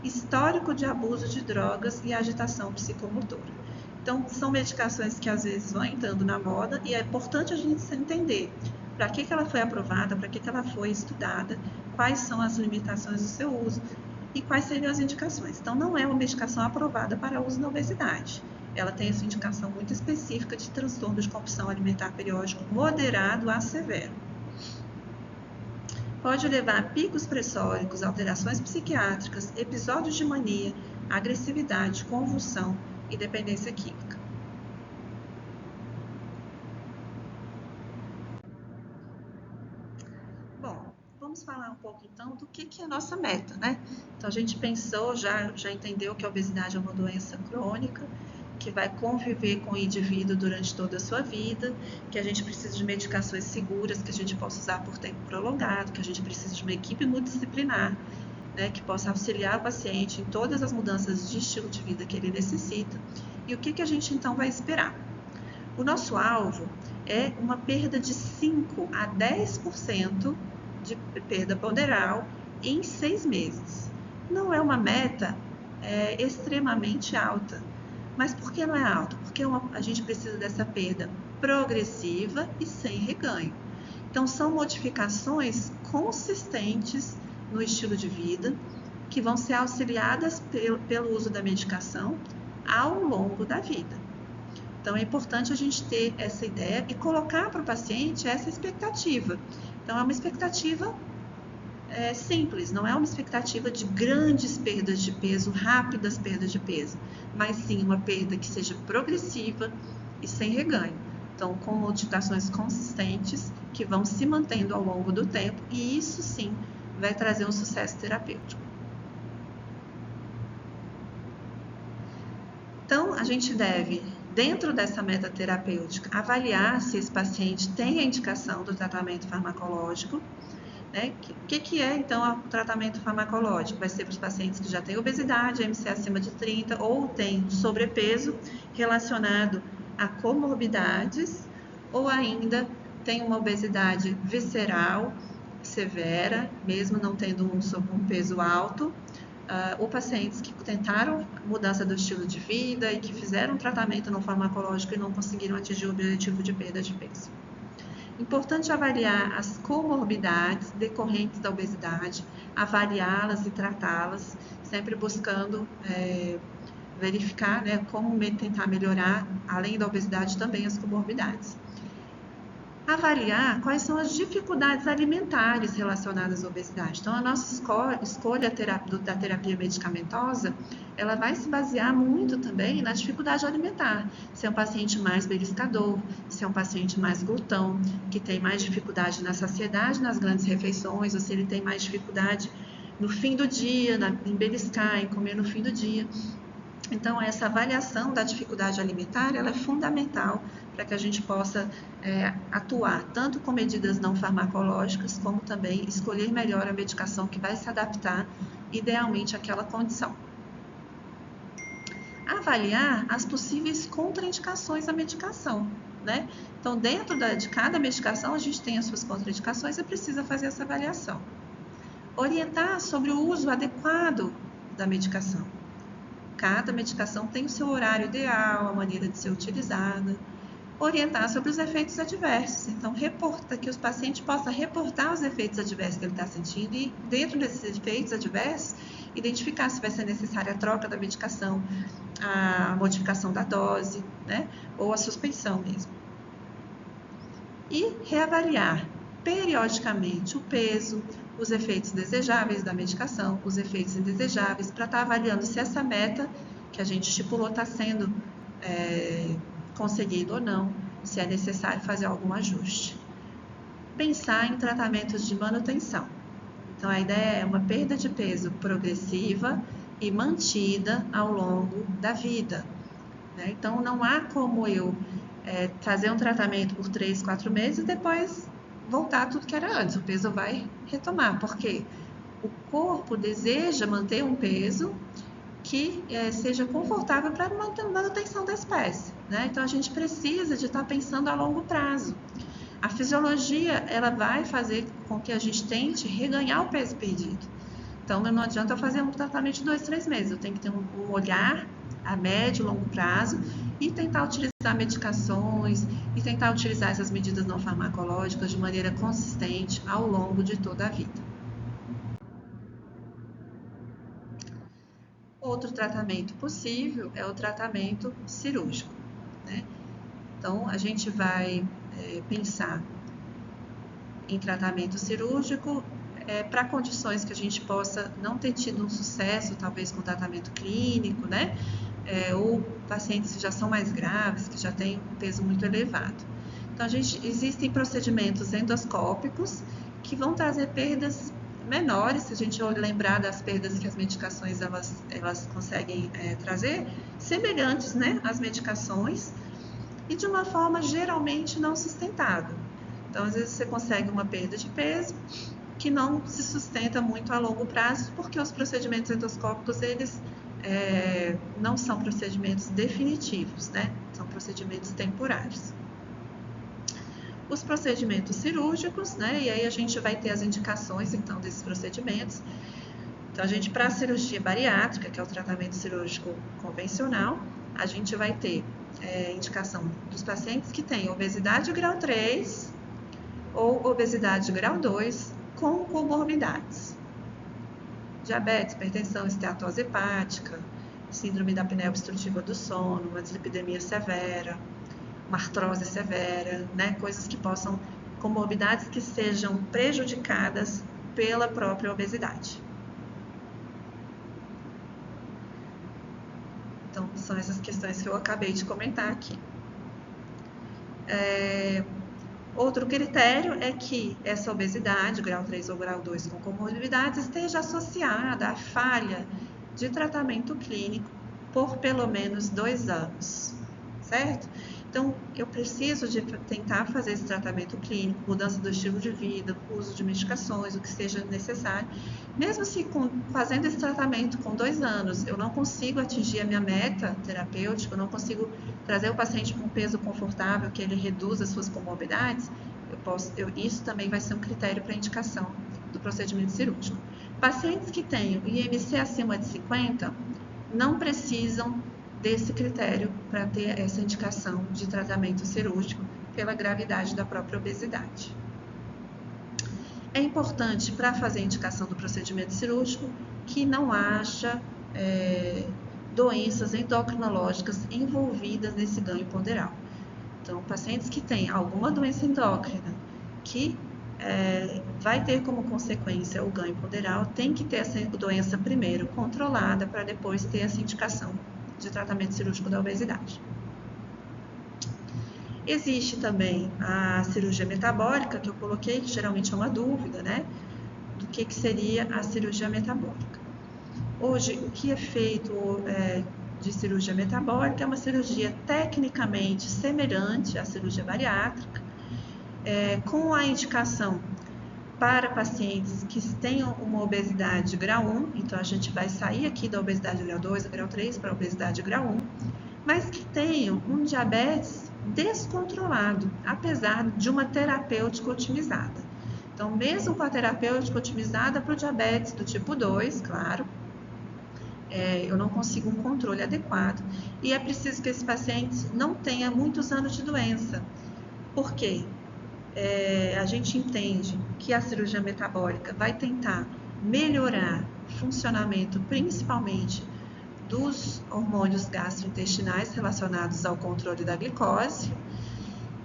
histórico de abuso de drogas e agitação psicomotora. Então, são medicações que às vezes vão entrando na moda e é importante a gente entender para que ela foi aprovada, para que ela foi estudada, quais são as limitações do seu uso e quais seriam as indicações. Então, não é uma medicação aprovada para uso na obesidade. Ela tem essa indicação muito específica de transtorno de compulsão alimentar periódico moderado a severo. Pode levar a picos pressóricos, alterações psiquiátricas, episódios de mania, agressividade, convulsão e dependência química. Bom, vamos falar um pouco então do que é a nossa meta, né? Então a gente pensou, já entendeu que a obesidade é uma doença crônica, que vai conviver com o indivíduo durante toda a sua vida, que a gente precisa de medicações seguras, que a gente possa usar por tempo prolongado, que a gente precisa de uma equipe multidisciplinar, né, que possa auxiliar o paciente em todas as mudanças de estilo de vida que ele necessita. E o que a gente então vai esperar? O nosso alvo é uma perda de 5 a 10% de perda ponderal em 6 meses. Não é uma meta extremamente alta. Mas por que não é alta? Porque a gente precisa dessa perda progressiva e sem reganho. Então, são modificações consistentes no estilo de vida que vão ser auxiliadas pelo uso da medicação ao longo da vida. Então, é importante a gente ter essa ideia e colocar para o paciente essa expectativa. Então, é uma expectativa simples, não é uma expectativa de grandes perdas de peso, rápidas perdas de peso, mas sim uma perda que seja progressiva e sem reganho. Então, com modificações consistentes que vão se mantendo ao longo do tempo, e isso sim vai trazer um sucesso terapêutico. Então, a gente deve, dentro dessa meta terapêutica, avaliar se esse paciente tem a indicação do tratamento farmacológico. O que é, então, o tratamento farmacológico? Vai ser para os pacientes que já têm obesidade, MC acima de 30, ou têm sobrepeso relacionado a comorbidades, ou ainda tem uma obesidade visceral severa, mesmo não tendo um peso alto, ou pacientes que tentaram mudança do estilo de vida e que fizeram tratamento não farmacológico e não conseguiram atingir o objetivo de perda de peso. Importante avaliar as comorbidades decorrentes da obesidade, avaliá-las e tratá-las, sempre buscando verificar, como tentar melhorar, além da obesidade, também as comorbidades. Avaliar quais são as dificuldades alimentares relacionadas à obesidade. Então, a nossa escolha da terapia medicamentosa, ela vai se basear muito também na dificuldade alimentar. Se é um paciente mais beliscador, se é um paciente mais glutão, que tem mais dificuldade na saciedade nas grandes refeições, ou se ele tem mais dificuldade no fim do dia, em beliscar, em comer no fim do dia. Então, essa avaliação da dificuldade alimentar, ela é fundamental para que a gente possa atuar tanto com medidas não farmacológicas, como também escolher melhor a medicação que vai se adaptar idealmente àquela condição. Avaliar as possíveis contraindicações da medicação, né? Então, dentro de cada medicação, a gente tem as suas contraindicações e precisa fazer essa avaliação. Orientar sobre o uso adequado da medicação. Cada medicação tem o seu horário ideal, a maneira de ser utilizada. Orientar sobre os efeitos adversos. Então, que o paciente possa reportar os efeitos adversos que ele está sentindo e, dentro desses efeitos adversos, identificar se vai ser necessária a troca da medicação, a modificação da dose, ou a suspensão mesmo. E reavaliar periodicamente o peso, os efeitos desejáveis da medicação, os efeitos indesejáveis, para estar avaliando se essa meta que a gente estipulou está sendo conseguida ou não, se é necessário fazer algum ajuste. Pensar em tratamentos de manutenção. Então, a ideia é uma perda de peso progressiva e mantida ao longo da vida. Então, não há como eu fazer um tratamento por 3, 4 meses e depois voltar a tudo que era antes, o peso vai retomar, porque o corpo deseja manter um peso que seja confortável para a manutenção da espécie, né? Então a gente precisa de estar pensando a longo prazo. A fisiologia, ela vai fazer com que a gente tente reganhar o peso perdido. Então não adianta eu fazer um tratamento de 2, 3 meses, eu tenho que ter um olhar a médio e longo prazo e tentar utilizar medicações e tentar utilizar essas medidas não farmacológicas de maneira consistente ao longo de toda a vida. Outro tratamento possível é o tratamento cirúrgico, né? Então, a gente vai pensar em tratamento cirúrgico para condições que a gente possa não ter tido um sucesso, talvez com tratamento clínico, né? Ou pacientes que já são mais graves, que já têm um peso muito elevado. Então, existem procedimentos endoscópicos que vão trazer perdas menores, se a gente lembrar das perdas que as medicações elas conseguem trazer, semelhantes, né, às medicações, e de uma forma geralmente não sustentável. Então, às vezes você consegue uma perda de peso que não se sustenta muito a longo prazo, porque os procedimentos endoscópicos, eles não são procedimentos definitivos, né? São procedimentos temporários. Os procedimentos cirúrgicos, né? E aí a gente vai ter as indicações, então, desses procedimentos. Então, para a cirurgia bariátrica, que é o tratamento cirúrgico convencional, a gente vai ter indicação dos pacientes que têm obesidade grau 3 ou obesidade grau 2 com comorbidades. Diabetes, hipertensão, esteatose hepática, síndrome da apneia obstrutiva do sono, uma dislipidemia severa, uma artrose severa, né? Coisas que possam, comorbidades que sejam prejudicadas pela própria obesidade. Então, são essas questões que eu acabei de comentar aqui. Outro critério é que essa obesidade, grau 3 ou grau 2 com comorbidades, esteja associada à falha de tratamento clínico por pelo menos 2 anos, certo? Então, eu preciso de tentar fazer esse tratamento clínico, mudança do estilo de vida, uso de medicações, o que seja necessário. Mesmo se fazendo esse tratamento com 2 anos, eu não consigo atingir a minha meta terapêutica, eu não consigo trazer o paciente com um peso confortável, que ele reduza as suas comorbidades, isso também vai ser um critério para indicação do procedimento cirúrgico. Pacientes que tenham IMC acima de 50 não precisam desse critério para ter essa indicação de tratamento cirúrgico pela gravidade da própria obesidade. É importante, para fazer a indicação do procedimento cirúrgico, que não haja doenças endocrinológicas envolvidas nesse ganho ponderal. Então, pacientes que têm alguma doença endócrina que vai ter como consequência o ganho ponderal, tem que ter essa doença primeiro controlada para depois ter essa indicação de tratamento cirúrgico da obesidade. Existe também a cirurgia metabólica, que eu coloquei, que geralmente é uma dúvida, né? Do que seria a cirurgia metabólica. Hoje, o que é feito de cirurgia metabólica é uma cirurgia tecnicamente semelhante à cirurgia bariátrica, com a indicação para pacientes que tenham uma obesidade grau 1, então a gente vai sair aqui da obesidade grau 2 ou grau 3 para a obesidade grau 1, mas que tenham um diabetes descontrolado, apesar de uma terapêutica otimizada. Então, mesmo com a terapêutica otimizada para o diabetes do tipo 2, claro, eu não consigo um controle adequado e é preciso que esse paciente não tenha muitos anos de doença. Por quê? A gente entende que a cirurgia metabólica vai tentar melhorar o funcionamento, principalmente dos hormônios gastrointestinais relacionados ao controle da glicose,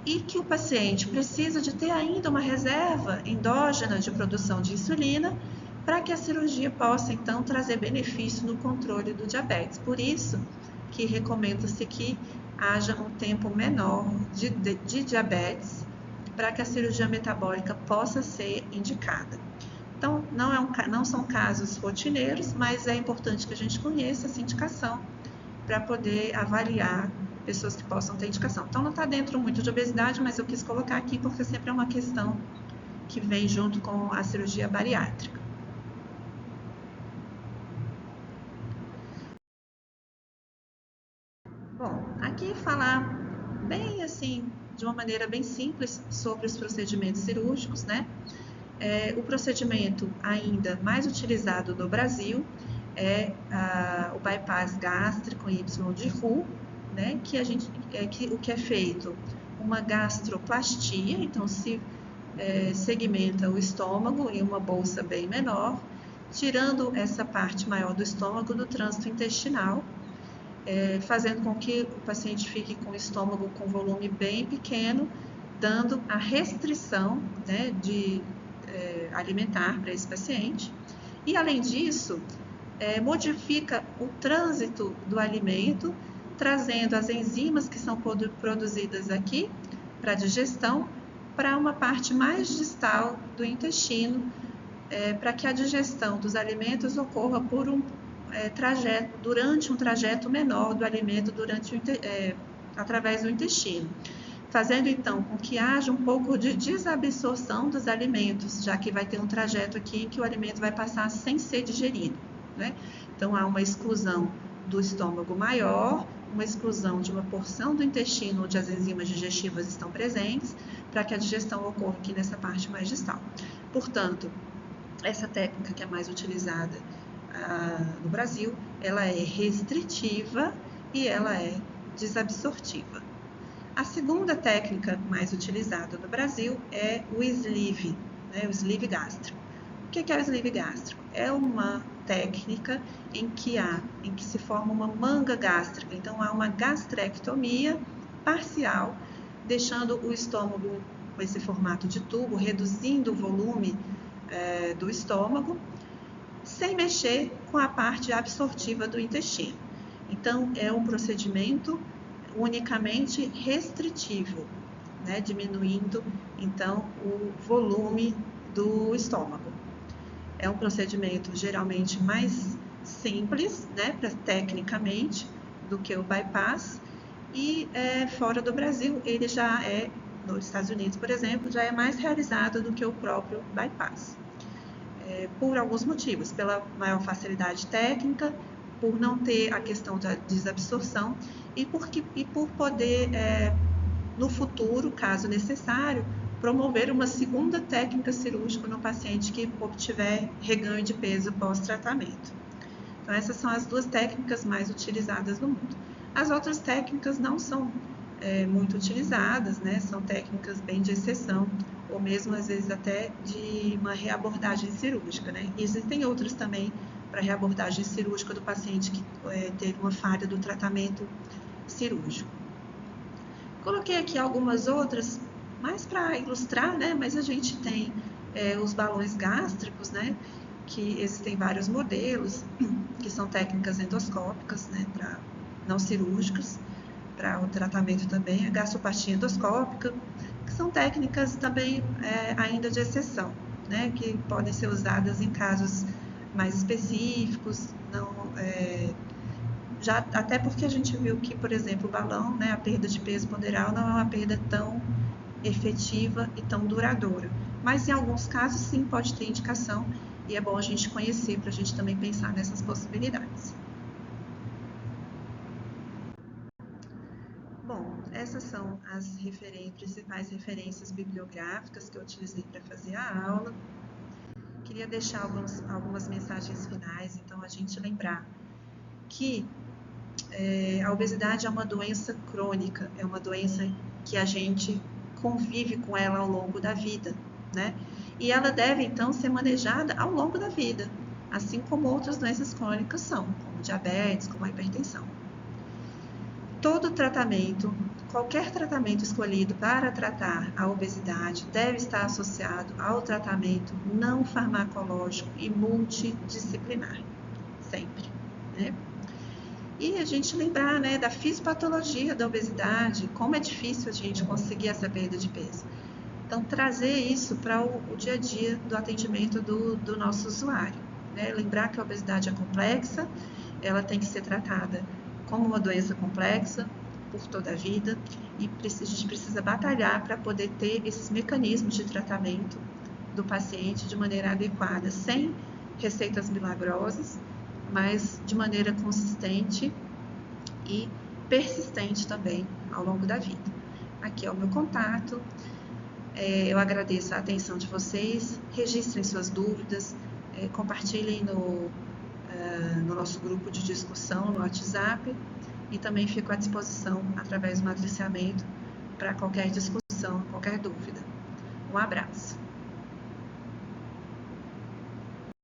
e que o paciente precisa de ter ainda uma reserva endógena de produção de insulina para que a cirurgia possa, então, trazer benefício no controle do diabetes. Por isso que recomenda-se que haja um tempo menor de diabetes para que a cirurgia metabólica possa ser indicada. Então, não são casos rotineiros, mas é importante que a gente conheça essa indicação para poder avaliar pessoas que possam ter indicação. Então, não está dentro muito de obesidade, mas eu quis colocar aqui porque sempre é uma questão que vem junto com a cirurgia bariátrica. Bom, aqui falar bem assim, de uma maneira bem simples sobre os procedimentos cirúrgicos, né? O procedimento ainda mais utilizado no Brasil é o bypass gástrico em Y de Roux, né? O que é feito? Uma gastroplastia, então se segmenta o estômago em uma bolsa bem menor, tirando essa parte maior do estômago do trânsito intestinal, fazendo com que o paciente fique com o estômago com volume bem pequeno, dando a restrição, né, alimentar para esse paciente. E, além disso, modifica o trânsito do alimento, trazendo as enzimas que são produzidas aqui para a digestão para uma parte mais distal do intestino, para que a digestão dos alimentos ocorra por durante um trajeto menor do alimento através do intestino, fazendo então com que haja um pouco de desabsorção dos alimentos, já que vai ter um trajeto aqui que o alimento vai passar sem ser digerido, né? Então há uma exclusão do estômago maior, uma exclusão de uma porção do intestino onde as enzimas digestivas estão presentes, para que a digestão ocorra aqui nessa parte mais distal. Portanto, essa técnica que é mais utilizada no Brasil, ela é restritiva e ela é desabsortiva. A segunda técnica mais utilizada no Brasil é o sleeve, né, o sleeve gástrico. O que é o sleeve gástrico? É uma técnica em que se forma uma manga gástrica, então há uma gastrectomia parcial, deixando o estômago com esse formato de tubo, reduzindo o volume do estômago, sem mexer com a parte absortiva do intestino. Então, é um procedimento unicamente restritivo, né, diminuindo, então, o volume do estômago. É um procedimento geralmente mais simples, né, tecnicamente, do que o bypass, e fora do Brasil, ele já nos Estados Unidos, por exemplo, já é mais realizado do que o próprio bypass. Por alguns motivos, pela maior facilidade técnica, por não ter a questão da desabsorção e por poder, no futuro, caso necessário, promover uma segunda técnica cirúrgica no paciente que obtiver reganho de peso pós-tratamento. Então, essas são as duas técnicas mais utilizadas no mundo. As outras técnicas não são muito utilizadas, né? São técnicas bem de exceção, ou mesmo às vezes até de uma reabordagem cirúrgica, né? E existem outras também para reabordagem cirúrgica do paciente que teve uma falha do tratamento cirúrgico. Coloquei aqui algumas outras, mais para ilustrar, né? Mas a gente tem os balões gástricos, né? Que existem vários modelos, que são técnicas endoscópicas, né? Para não cirúrgicas, para o tratamento também, a gastroplastia endoscópica, que são técnicas também ainda de exceção, né, que podem ser usadas em casos mais específicos, até porque a gente viu que, por exemplo, o balão, né, a perda de peso ponderal não é uma perda tão efetiva e tão duradoura, mas em alguns casos sim pode ter indicação e é bom a gente conhecer para a gente também pensar nessas possibilidades. Bom, essas são as principais referências bibliográficas que eu utilizei para fazer a aula. Queria deixar algumas mensagens finais, então a gente lembrar que a obesidade é uma doença crônica, é uma doença que a gente convive com ela ao longo da vida, né? E ela deve, então, ser manejada ao longo da vida, assim como outras doenças crônicas são, como diabetes, como a hipertensão. Todo tratamento, qualquer tratamento escolhido para tratar a obesidade deve estar associado ao tratamento não farmacológico e multidisciplinar, sempre, né? E a gente lembrar, né, da fisiopatologia da obesidade, como é difícil a gente conseguir essa perda de peso. Então, trazer isso para o dia a dia do atendimento do nosso usuário, né? Lembrar que a obesidade é complexa, ela tem que ser tratada como uma doença complexa por toda a vida e a gente precisa batalhar para poder ter esses mecanismos de tratamento do paciente de maneira adequada, sem receitas milagrosas, mas de maneira consistente e persistente também ao longo da vida. Aqui é o meu contato. Eu agradeço a atenção de vocês. Registrem suas dúvidas, compartilhem no nosso grupo de discussão no WhatsApp, e também fico à disposição através do matriciamento para qualquer discussão, qualquer dúvida. Um abraço.